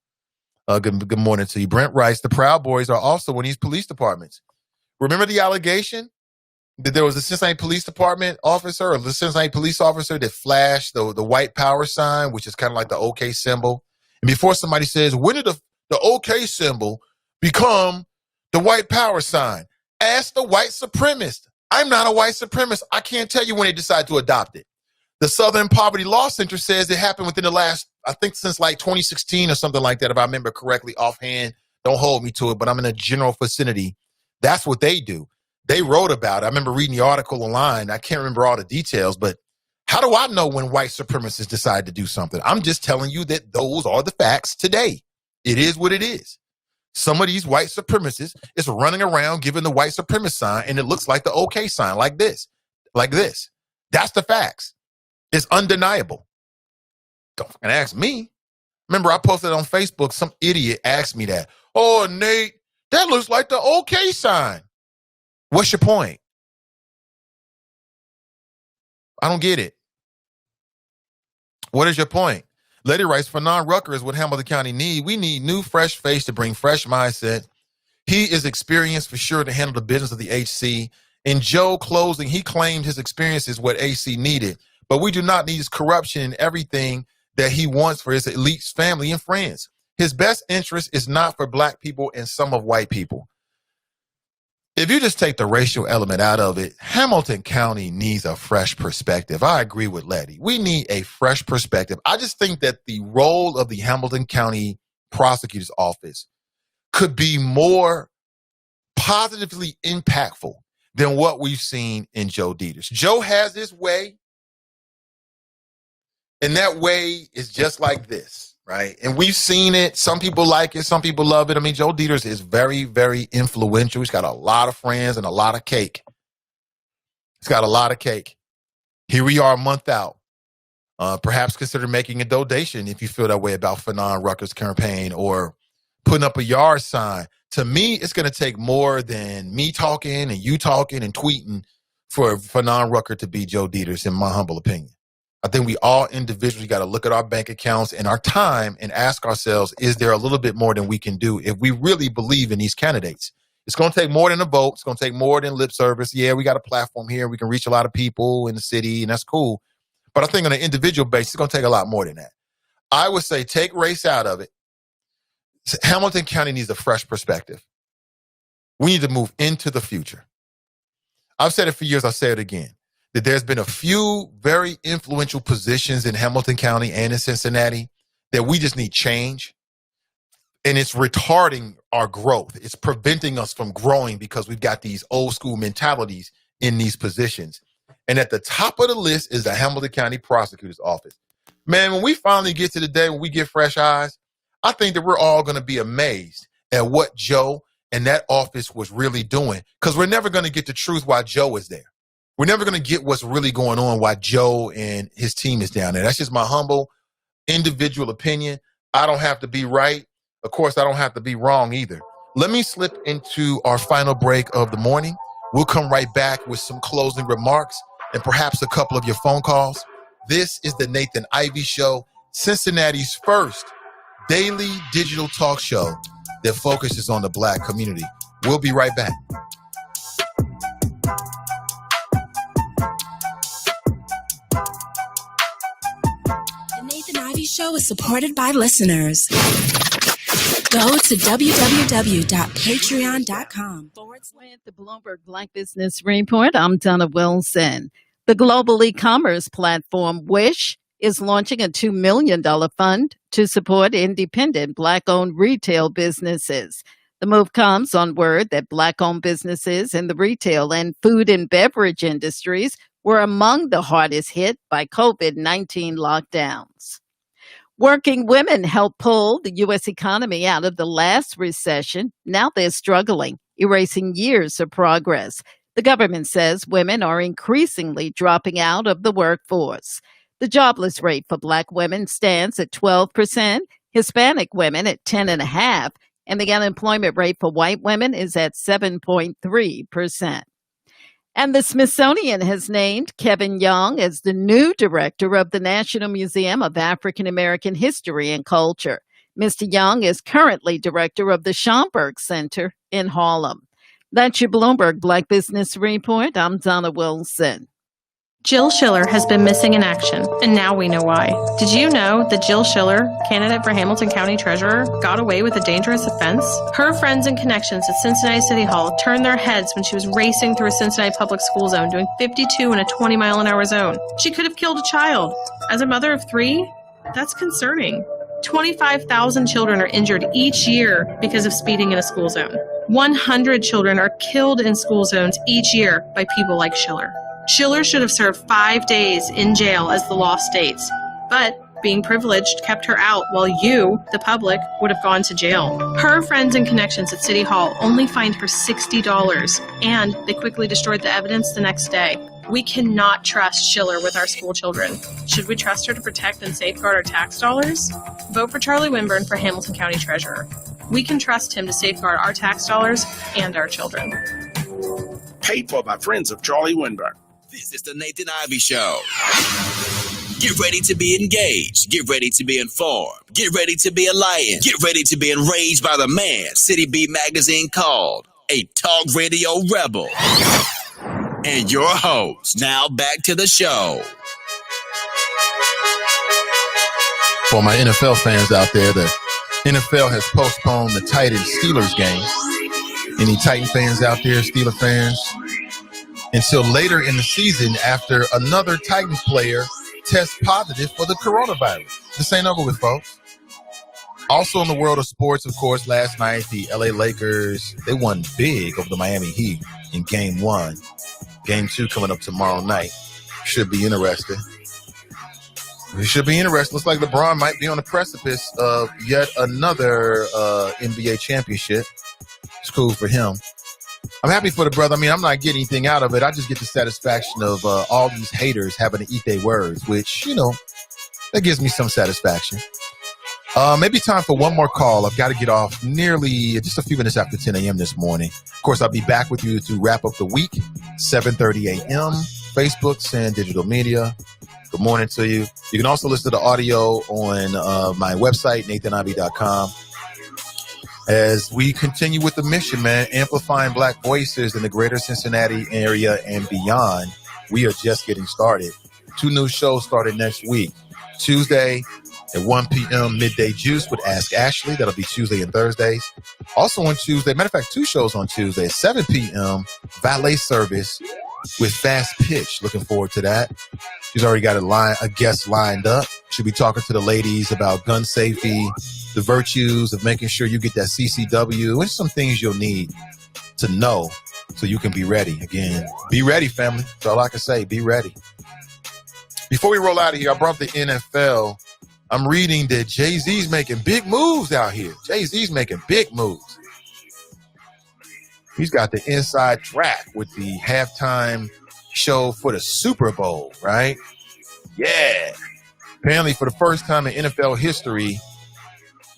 Good morning to you. Brent writes, the Proud Boys are also in these police departments. Remember the allegation that there was a Cincinnati Police Department officer or the Cincinnati police officer that flashed the white power sign, which is kind of like the OK symbol. And before somebody says, when did the OK symbol become the white power sign? Ask the white supremacist. I'm not a white supremacist. I can't tell you when they decided to adopt it. The Southern Poverty Law Center says it happened within the last, I think since like 2016 or something like that, if I remember correctly offhand. Don't hold me to it, but I'm in a general vicinity. That's what they do. They wrote about it. I remember reading the article online. I can't remember all the details, but how do I know when white supremacists decide to do something? I'm just telling you that those are the facts today. It is what it is. Some of these white supremacists is running around giving the white supremacist sign, and it looks like the OK sign, like this. That's the facts. It's undeniable. Don't fucking ask me. Remember, I posted on Facebook, some idiot asked me that. Oh, Nate, that looks like the OK sign. What's your point? I don't get it. What is your point? Lady writes, for non-Rucker is what Hamilton County need. We need new, fresh face to bring fresh mindset. He is experienced for sure to handle the business of the HC. In Joe closing, he claimed his experience is what AC needed. But we do not need his corruption and everything that he wants for his elite family and friends. His best interest is not for black people and some of white people. If you just take the racial element out of it, Hamilton County needs a fresh perspective. I agree with Letty. We need a fresh perspective. I just think that the role of the Hamilton County Prosecutor's Office could be more positively impactful than what we've seen in Joe Dieters. Joe has his way, and that way is just like this, right? And we've seen it. Some people like it. Some people love it. I mean, Joe Dieters is very, very influential. He's got a lot of friends and a lot of cake. He's got a lot of cake. Here we are a month out. Perhaps consider making a donation if you feel that way about Fanon Rucker's campaign, or putting up a yard sign. To me, it's going to take more than me talking and you talking and tweeting for Fanon Rucker to be Joe Dieters, in my humble opinion. I think we all individually got to look at our bank accounts and our time and ask ourselves, is there a little bit more than we can do if we really believe in these candidates? It's going to take more than a vote. It's going to take more than lip service. Yeah, we got a platform here. We can reach a lot of people in the city, and that's cool. But I think on an individual basis, it's going to take a lot more than that. I would say take race out of it. Hamilton County needs a fresh perspective. We need to move into the future. I've said it for years. I'll say it again. That there's been a few very influential positions in Hamilton County and in Cincinnati that we just need change. And it's retarding our growth. It's preventing us from growing because we've got these old school mentalities in these positions. And at the top of the list is the Hamilton County Prosecutor's Office. Man, when we finally get to the day when we get fresh eyes, I think that we're all going to be amazed at what Joe and that office was really doing, because we're never going to get the truth why Joe is there. We're never going to get what's really going on why Joe and his team is down there. That's just my humble individual opinion. I don't have to be right. Of course, I don't have to be wrong either. Let me slip into our final break of the morning. We'll come right back with some closing remarks and perhaps a couple of your phone calls. This is the Nathan Ivey Show, Cincinnati's first daily digital talk show that focuses on the Black community. We'll be right back. The Nathan Ivey Show is supported by listeners. Go to www.patreon.com. With the Bloomberg Black Business Report, I'm Donna Wilson. The global e-commerce platform Wish is launching a $2 million fund to support independent Black-owned retail businesses. The move comes on word that Black-owned businesses in the retail and food and beverage industries were among the hardest hit by COVID-19 lockdowns. Working women helped pull the U.S. economy out of the last recession. Now they're struggling, erasing years of progress. The government says women are increasingly dropping out of the workforce. The jobless rate for Black women stands at 12%, Hispanic women at 10.5%, and the unemployment rate for white women is at 7.3%. And the Smithsonian has named Kevin Young as the new director of the National Museum of African American History and Culture. Mr. Young is currently director of the Schomburg Center in Harlem. That's your Bloomberg Black Business Report. I'm Donna Wilson. Jill Schiller has been missing in action, and now we know why. Did you know that Jill Schiller, candidate for Hamilton County Treasurer, got away with a dangerous offense? Her friends and connections at Cincinnati City Hall turned their heads when she was racing through a Cincinnati public school zone doing 52 in a 20-mile-an-hour zone. She could have killed a child. As a mother of 3, that's concerning. 25,000 children are injured each year because of speeding in a school zone. 100 children are killed in school zones each year by people like Schiller. Schiller should have served 5 days in jail as the law states, but being privileged kept her out while you, the public, would have gone to jail. Her friends and connections at City Hall only fined her $60, and they quickly destroyed the evidence the next day. We cannot trust Schiller with our school children. Should we trust her to protect and safeguard our tax dollars? Vote for Charlie Winburn for Hamilton County Treasurer. We can trust him to safeguard our tax dollars and our children. Paid for by friends of Charlie Winburn. This is the Nathan Ivey Show. Get ready to be engaged. Get ready to be informed. Get ready to be a lion. Get ready to be enraged by the man City Beat Magazine called a talk radio rebel. And your host. Now back to the show. For my NFL fans out there, the NFL has postponed the Titans-Steelers game. Any Titan fans out there, Steeler fans? Until later in the season after another Titans player tests positive for the coronavirus. This ain't over with, folks. Also in the world of sports, of course, last night, the LA Lakers, they won big over the Miami Heat in Game 1. Game 2 coming up tomorrow night. Should be interesting. It should be interesting. Looks like LeBron might be on the precipice of yet another NBA championship. It's cool for him. I'm happy for the brother. I mean, I'm not getting anything out of it. I just get the satisfaction of all these haters having to eat their words, which, you know, that gives me some satisfaction. Maybe time for one more call. I've got to get off nearly just a few minutes after 10 a.m. this morning. Of course, I'll be back with you to wrap up the week, 7:30 a.m., Facebook, Sand Digital Media. Good morning to you. You can also listen to the audio on my website, nathanivey.com. As we continue with the mission, man, amplifying Black voices in the greater Cincinnati area and beyond, we are just getting started. 2 new shows started next week. Tuesday at 1 p.m., Midday Juice with Ask Ashley. That'll be Tuesday and Thursdays. Also on Tuesday, matter of fact, 2 shows on Tuesday, 7 p.m., Valet Service with Fast Pitch. Looking forward to that. She's already got a guest lined up. She'll be talking to the ladies about gun safety, the virtues of making sure you get that CCW, and some things you'll need to know so you can be ready. Again, be ready, family. That's all I can say. Be ready. Before we roll out of here, I brought the NFL. I'm reading that Jay-Z's making big moves out here. Jay-Z's making big moves. He's got the inside track with the halftime show for the Super Bowl, right? Yeah. Apparently, for the first time in NFL history,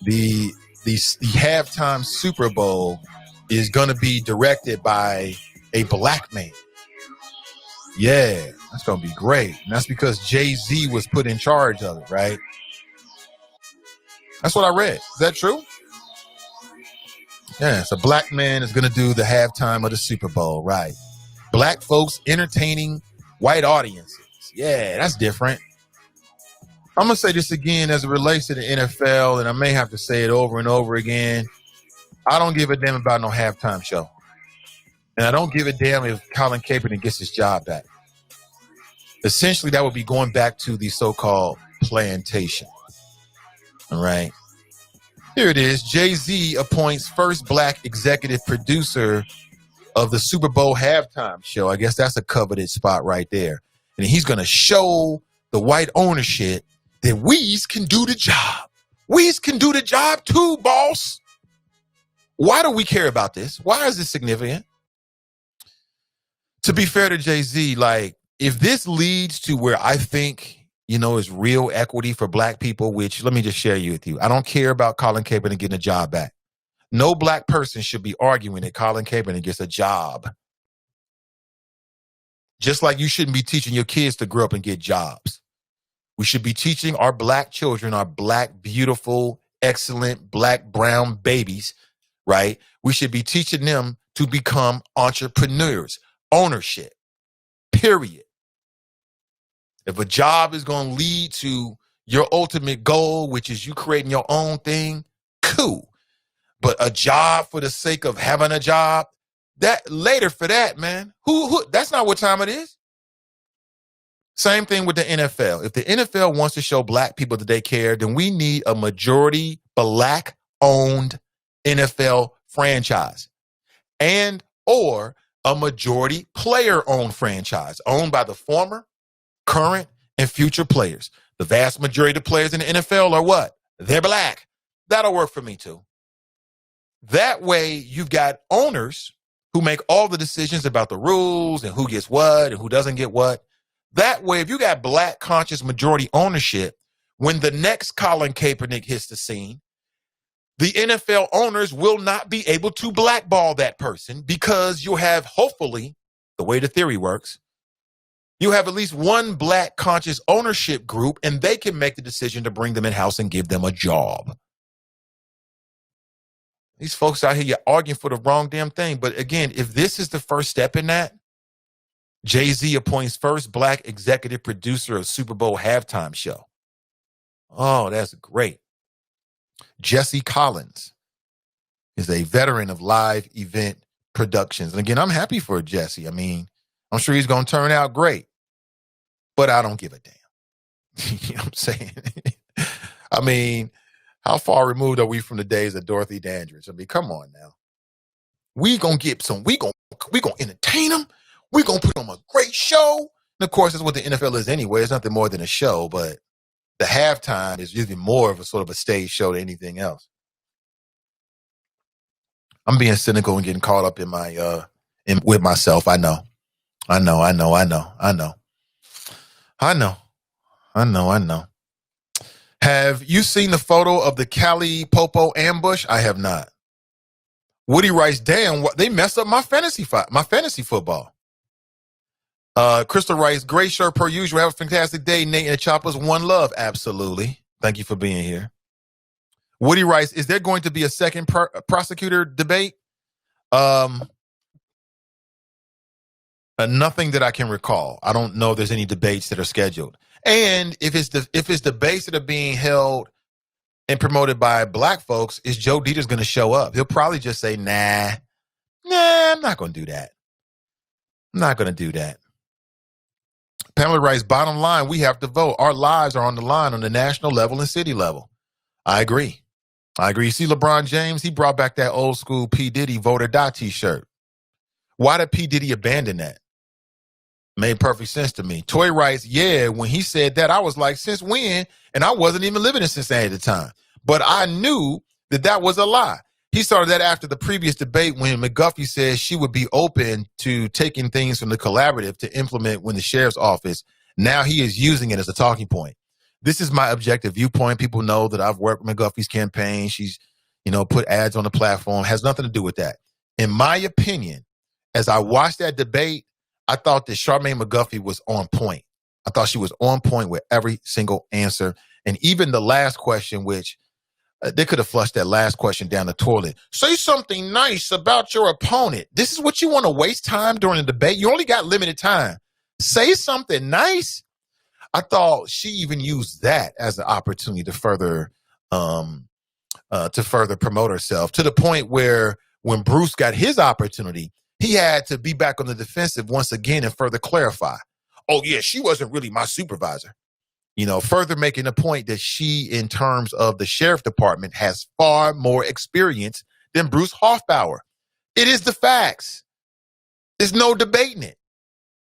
the halftime Super Bowl is going to be directed by a Black man. Yeah, that's going to be great. And that's because Jay-Z was put in charge of it, right? That's what I read. Is that true? Yes, a Black man is going to do the halftime of the Super Bowl, right? Black folks entertaining white audiences. Yeah, that's different. I'm going to say this again as it relates to the NFL, and I may have to say it over and over again. I don't give a damn about no halftime show. And I don't give a damn if Colin Kaepernick gets his job back. Essentially, that would be going back to the so-called plantation. All right. Here it is. Jay-Z appoints first black executive producer of the Super Bowl halftime show. I guess that's a coveted spot right there. And he's going to show the white ownership that we's can do the job. We's can do the job too, boss. Why do we care about this? Why is this significant? To be fair to Jay-Z, like, if this leads to where I think, is real equity for black people, which let me just share you with you. I don't care about Colin Kaepernick getting a job back. No black person should be arguing that Colin Kaepernick gets a job. Just like you shouldn't be teaching your kids to grow up and get jobs. We should be teaching our black children, our black, beautiful, excellent, black, brown babies, right? We should be teaching them to become entrepreneurs, ownership, period. If a job is going to lead to your ultimate goal, which is you creating your own thing, cool. But a job for the sake of having a job, that later for that, man, who that's not what time it is. Same thing with the NFL. If the NFL wants to show black people that they care, then we need a majority black-owned NFL franchise and or a majority player-owned franchise owned by the former, current, and future players. The vast majority of the players in the NFL are what? They're black. That'll work for me too. That way you've got owners who make all the decisions about the rules and who gets what and who doesn't get what. That way, if you got black conscious majority ownership, when the next Colin Kaepernick hits the scene, the NFL owners will not be able to blackball that person because you'll have, hopefully, the way the theory works, you have at least one black conscious ownership group and they can make the decision to bring them in-house and give them a job. These folks out here, you're arguing for the wrong damn thing. But again, if this is the first step in that, Jay-Z appoints first black executive producer of Super Bowl halftime show. Oh, that's great. Jesse Collins is a veteran of live event productions. And again, I'm happy for Jesse. I mean, I'm sure he's going to turn out great, but I don't give a damn. You know what I'm saying? I mean, how far removed are we from the days of Dorothy Dandridge? I mean, come on now. We going to get some, we going to entertain them. We're going to put on a great show. And of course, that's what the NFL is anyway. It's nothing more than a show, but the halftime is usually more of a sort of a stage show than anything else. I'm being cynical and getting caught up in my, with myself. I know. Have you seen the photo of the Cali Popo ambush? I have not. Woody writes, damn, they messed up my fantasy football. Crystal writes, great shirt per usual. Have a fantastic day, Nate and the Choppers. One love. Absolutely. Thank you for being here. Woody writes, is there going to be a second prosecutor debate? Nothing that I can recall. I don't know if there's any debates that are scheduled. And if it's debates that are being held and promoted by black folks, is Joe Dieter's going to show up? He'll probably just say, nah, I'm not going to do that. I'm not going to do that. Pamela writes, bottom line, we have to vote. Our lives are on the line on the national level and city level. I agree. You see LeBron James, he brought back that old school P. Diddy vote or die t-shirt. Why did P. Diddy abandon that? Made perfect sense to me. Toy writes, yeah, when he said that, I was like, since when? And I wasn't even living in Cincinnati at the time. But I knew that was a lie. He started that after the previous debate when McGuffey said she would be open to taking things from the collaborative to implement when the sheriff's office. Now he is using it as a talking point. This is my objective viewpoint. People know that I've worked with McGuffey's campaign. She's, put ads on the platform. Has nothing to do with that. In my opinion, as I watched that debate, I thought that Charmaine McGuffey was on point. I thought she was on point with every single answer. And even the last question, which they could have flushed that last question down the toilet. Say something nice about your opponent. This is what you want to waste time during the debate? You only got limited time. Say something nice. I thought she even used that as an opportunity to further promote herself, to the point where when Bruce got his opportunity, he had to be back on the defensive once again and further clarify. Oh yeah, she wasn't really my supervisor. Further making the point that she, in terms of the sheriff department, has far more experience than Bruce Hoffbauer. It is the facts. There's no debating it.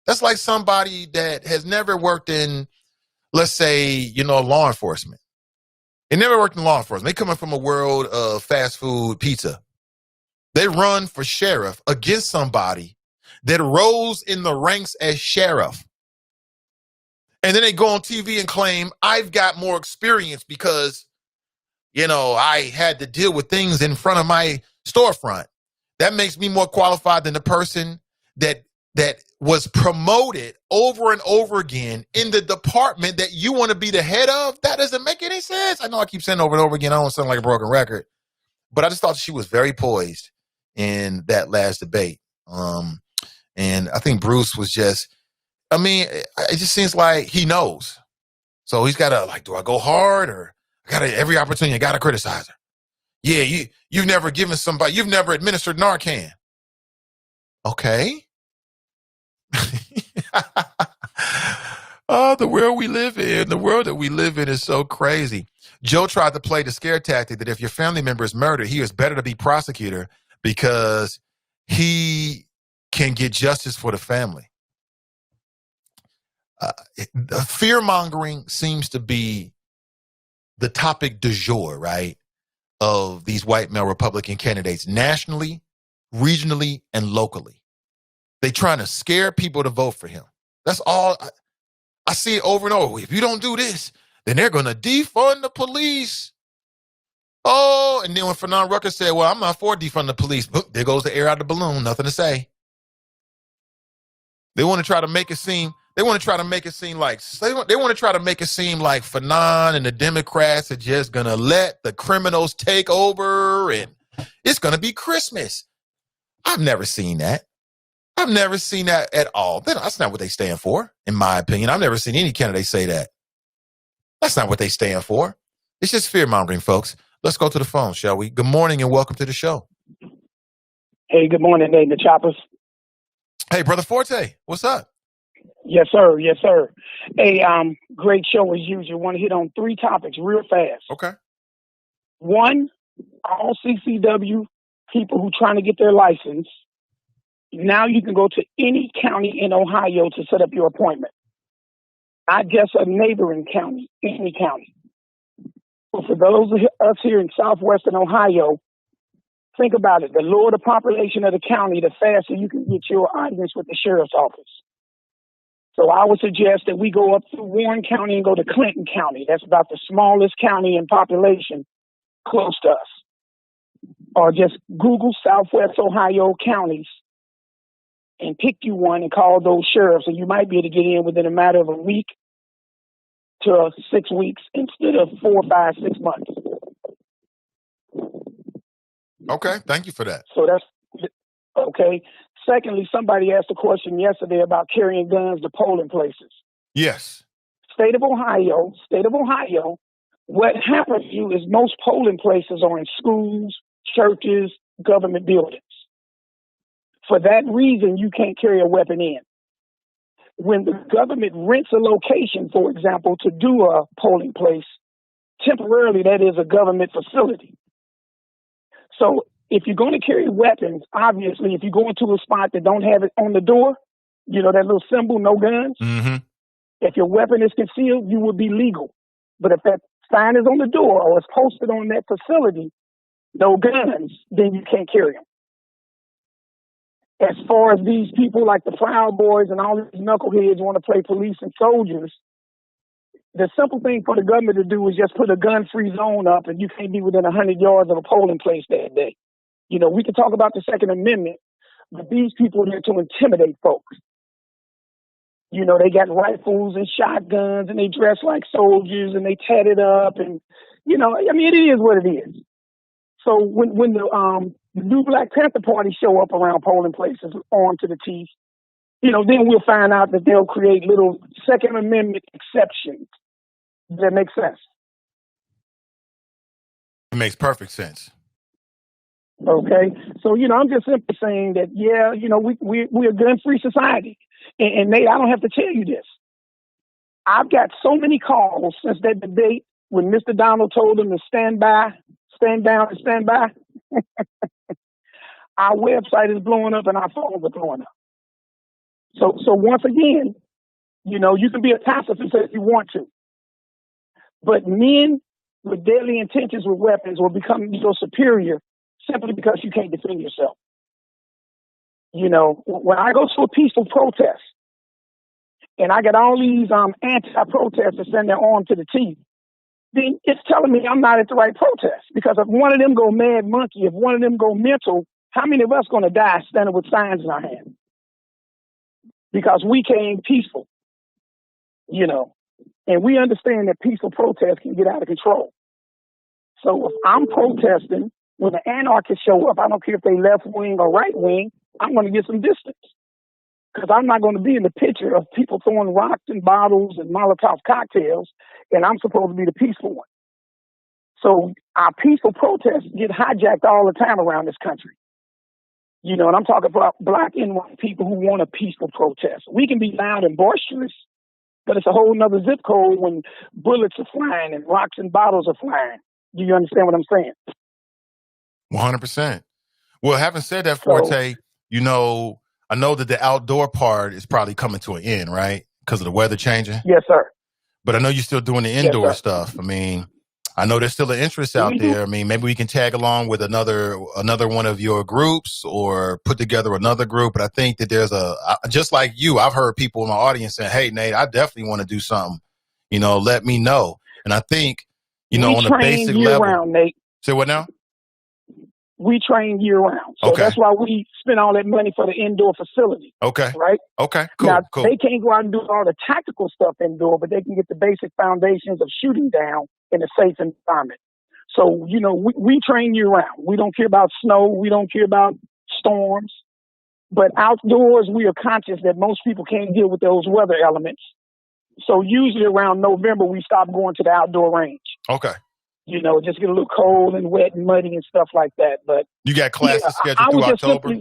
That's like somebody that has never worked in, let's say, law enforcement. They never worked in law enforcement. They coming from a world of fast food pizza. They run for sheriff against somebody that rose in the ranks as sheriff. And then they go on TV and claim, I've got more experience because, I had to deal with things in front of my storefront. That makes me more qualified than the person that was promoted over and over again in the department that you want to be the head of. That doesn't make any sense. I know I keep saying over and over again, I don't sound like a broken record, but I just thought she was very poised in that last debate. And I think Bruce was just, it just seems like he knows. So he's got to, do I go hard, or every opportunity I got to criticize her? Yeah, you've never you've never administered Narcan. Okay. Oh, the world we live in. The world that we live in is so crazy. Joe tried to play the scare tactic that if your family member is murdered, he is better to be prosecutor because he can get justice for the family. Fear-mongering seems to be the topic du jour, right, of these white male Republican candidates nationally, regionally, and locally. They're trying to scare people to vote for him. That's all. I see it over and over. If you don't do this, then they're going to defund the police. Oh, and then when Fernand Rucker said, well, I'm not for defund the police, but there goes the air out of the balloon. Nothing to say. They want to try to make it seem like Fernand and the Democrats are just going to let the criminals take over and it's going to be Christmas. I've never seen that. I've never seen that at all. That's not what they stand for, in my opinion. I've never seen any candidate say that. That's not what they stand for. It's just fear-mongering, folks. Let's go to the phone, shall we? Good morning and welcome to the show. Hey, good morning, Nate, the Choppers. Hey, Brother Forte, what's up? Yes, sir. Yes, sir. Hey, great show as usual. Want to hit on 3 topics real fast. Okay. 1, all CCW people who trying to get their license. Now you can go to any county in Ohio to set up your appointment. Not just a neighboring county, any county. So for those of us here in southwestern Ohio, think about it. The lower the population of the county, the faster you can get your audience with the sheriff's office. So I would suggest that we go up through Warren County and go to Clinton County. That's about the smallest county in population close to us. Or just Google Southwest Ohio counties and pick you one and call those sheriffs, and you might be able to get in within a matter of a week to 6 weeks instead of 4, 5, 6 months. Okay, thank you for that. So that's okay. Secondly, somebody asked a question yesterday about carrying guns to polling places. Yes. State of Ohio, what happens to you is most polling places are in schools, churches, government buildings. For that reason, you can't carry a weapon in. When the government rents a location, for example, to do a polling place, temporarily that is a government facility. So if you're going to carry weapons, obviously, if you go into a spot that don't have it on the door, that little symbol, no guns, if your weapon is concealed, you would be legal. But if that sign is on the door or it's posted on that facility, no guns, then you can't carry them. As far as these people like the Proud Boys and all these knuckleheads want to play police and soldiers, the simple thing for the government to do is just put a gun-free zone up and you can't be within 100 yards of a polling place that day. We can talk about the Second Amendment, but these people are there to intimidate folks. They got rifles and shotguns and they dress like soldiers and they tatted up and, it is what it is. So when the new Black Panther Party show up around polling places armed to the teeth, then we'll find out that they'll create little Second Amendment exceptions. Does that make sense? It makes perfect sense. Okay. So, I'm just simply saying that, we're a gun-free society. And Nate, I don't have to tell you this. I've got so many calls since that debate when Mr. Donald told them to stand down and stand by. Our website is blowing up and our phones are blowing up. So once again, you can be a pacifist if you want to. But men with deadly intentions with weapons will become your superior simply because you can't defend yourself. When I go to a peaceful protest and I get all these anti-protesters send their arm to the teeth, then it's telling me I'm not at the right protest. Because if one of them go mad monkey, if one of them go mental, how many of us going to die standing with signs in our hand? Because we came peaceful, and we understand that peaceful protest can get out of control. So if I'm protesting, when the anarchists show up, I don't care if they left wing or right wing, I'm going to get some distance. Because I'm not going to be in the picture of people throwing rocks and bottles and Molotov cocktails, and I'm supposed to be the peaceful one. So our peaceful protests get hijacked all the time around this country. And I'm talking about black and white people who want a peaceful protest. We can be loud and boisterous, but it's a whole nother zip code when bullets are flying and rocks and bottles are flying. Do you understand what I'm saying? 100%. Well, having said that, Forte, I know that the outdoor part is probably coming to an end, right? Because of the weather changing. Yes, sir. But I know you're still doing the indoor stuff. I mean, I know there's still an interest out there. I mean, maybe we can tag along with another one of your groups or put together another group. But I think that there's just like you, I've heard people in my audience saying, hey, Nate, I definitely want to do something. Let me know. And I think, on a basic level. Round, Nate. Say what now? We train year round. So that's why we spend all that money for the indoor facility. Okay. Right? Okay, cool. Now, cool. they can't go out and do all the tactical stuff indoor, but they can get the basic foundations of shooting down in a safe environment. So, we train year round. We don't care about snow. We don't care about storms. But outdoors, we are conscious that most people can't deal with those weather elements. So usually around November, we stop going to the outdoor range. Okay. Just get a little cold and wet and muddy and stuff like that. But you got classes scheduled through October?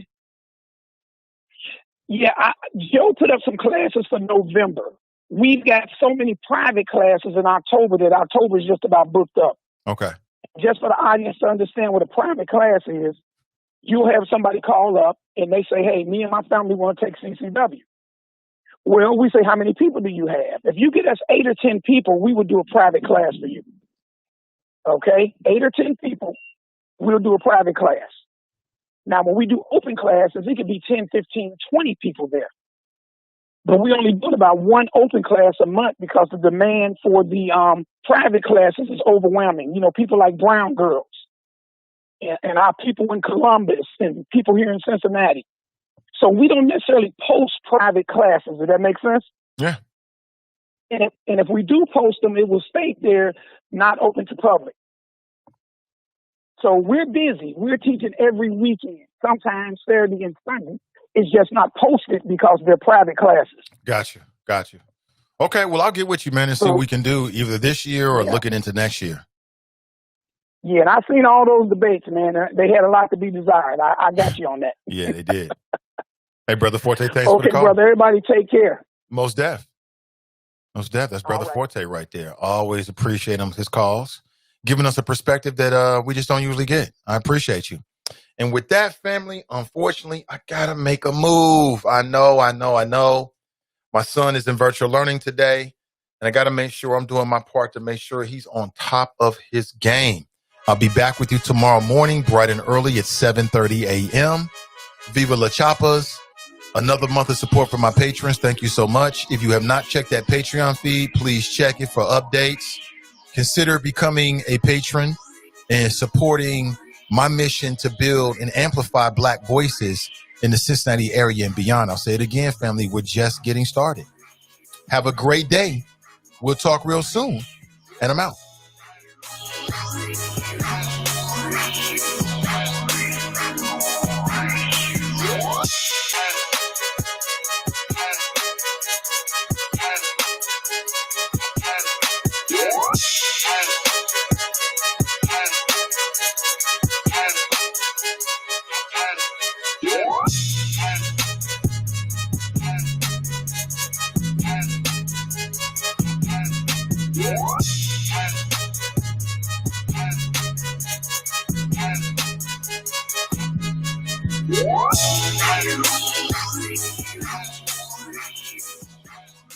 Joe put up some classes for November. We've got so many private classes in October that October is just about booked up. Okay. Just for the audience to understand what a private class is, you'll have somebody call up and they say, hey, me and my family want to take CCW. Well, we say, how many people do you have? If you get us 8 or 10 people, we would do a private class for you. Okay? 8 or 10 people, we'll do a private class. Now, when we do open classes, it could be 10, 15, 20 people there. But we only do about one open class a month because the demand for the private classes is overwhelming. People like Brown Girls and our people in Columbus and people here in Cincinnati. So we don't necessarily post private classes. Does that make sense? Yeah. And if we do post them, it will state there, not open to public. So we're busy. We're teaching every weekend, sometimes Saturday and Sunday. It's just not posted because they're private classes. Gotcha. Okay, well, I'll get with you, man, and see what we can do either this year or looking into next year. Yeah, and I've seen all those debates, man. They had a lot to be desired. I got you on that. Yeah, they did. Hey, Brother Forte, thanks for the Okay, call. brother, everybody take care. Most def. That's Brother Forte right there. Always appreciate his calls, giving us a perspective that we just don't usually get. I appreciate you. And with that, family, unfortunately, I got to make a move. I know. My son is in virtual learning today, and I got to make sure I'm doing my part to make sure he's on top of his game. I'll be back with you tomorrow morning, bright and early at 7:30 a.m. Viva La Chapas. Another month of support from my patrons. Thank you so much. If you have not checked that Patreon feed, please check it for updates. Consider becoming a patron and supporting my mission to build and amplify Black voices in the Cincinnati area and beyond. I'll say it again, family. We're just getting started. Have a great day. We'll talk real soon. And I'm out.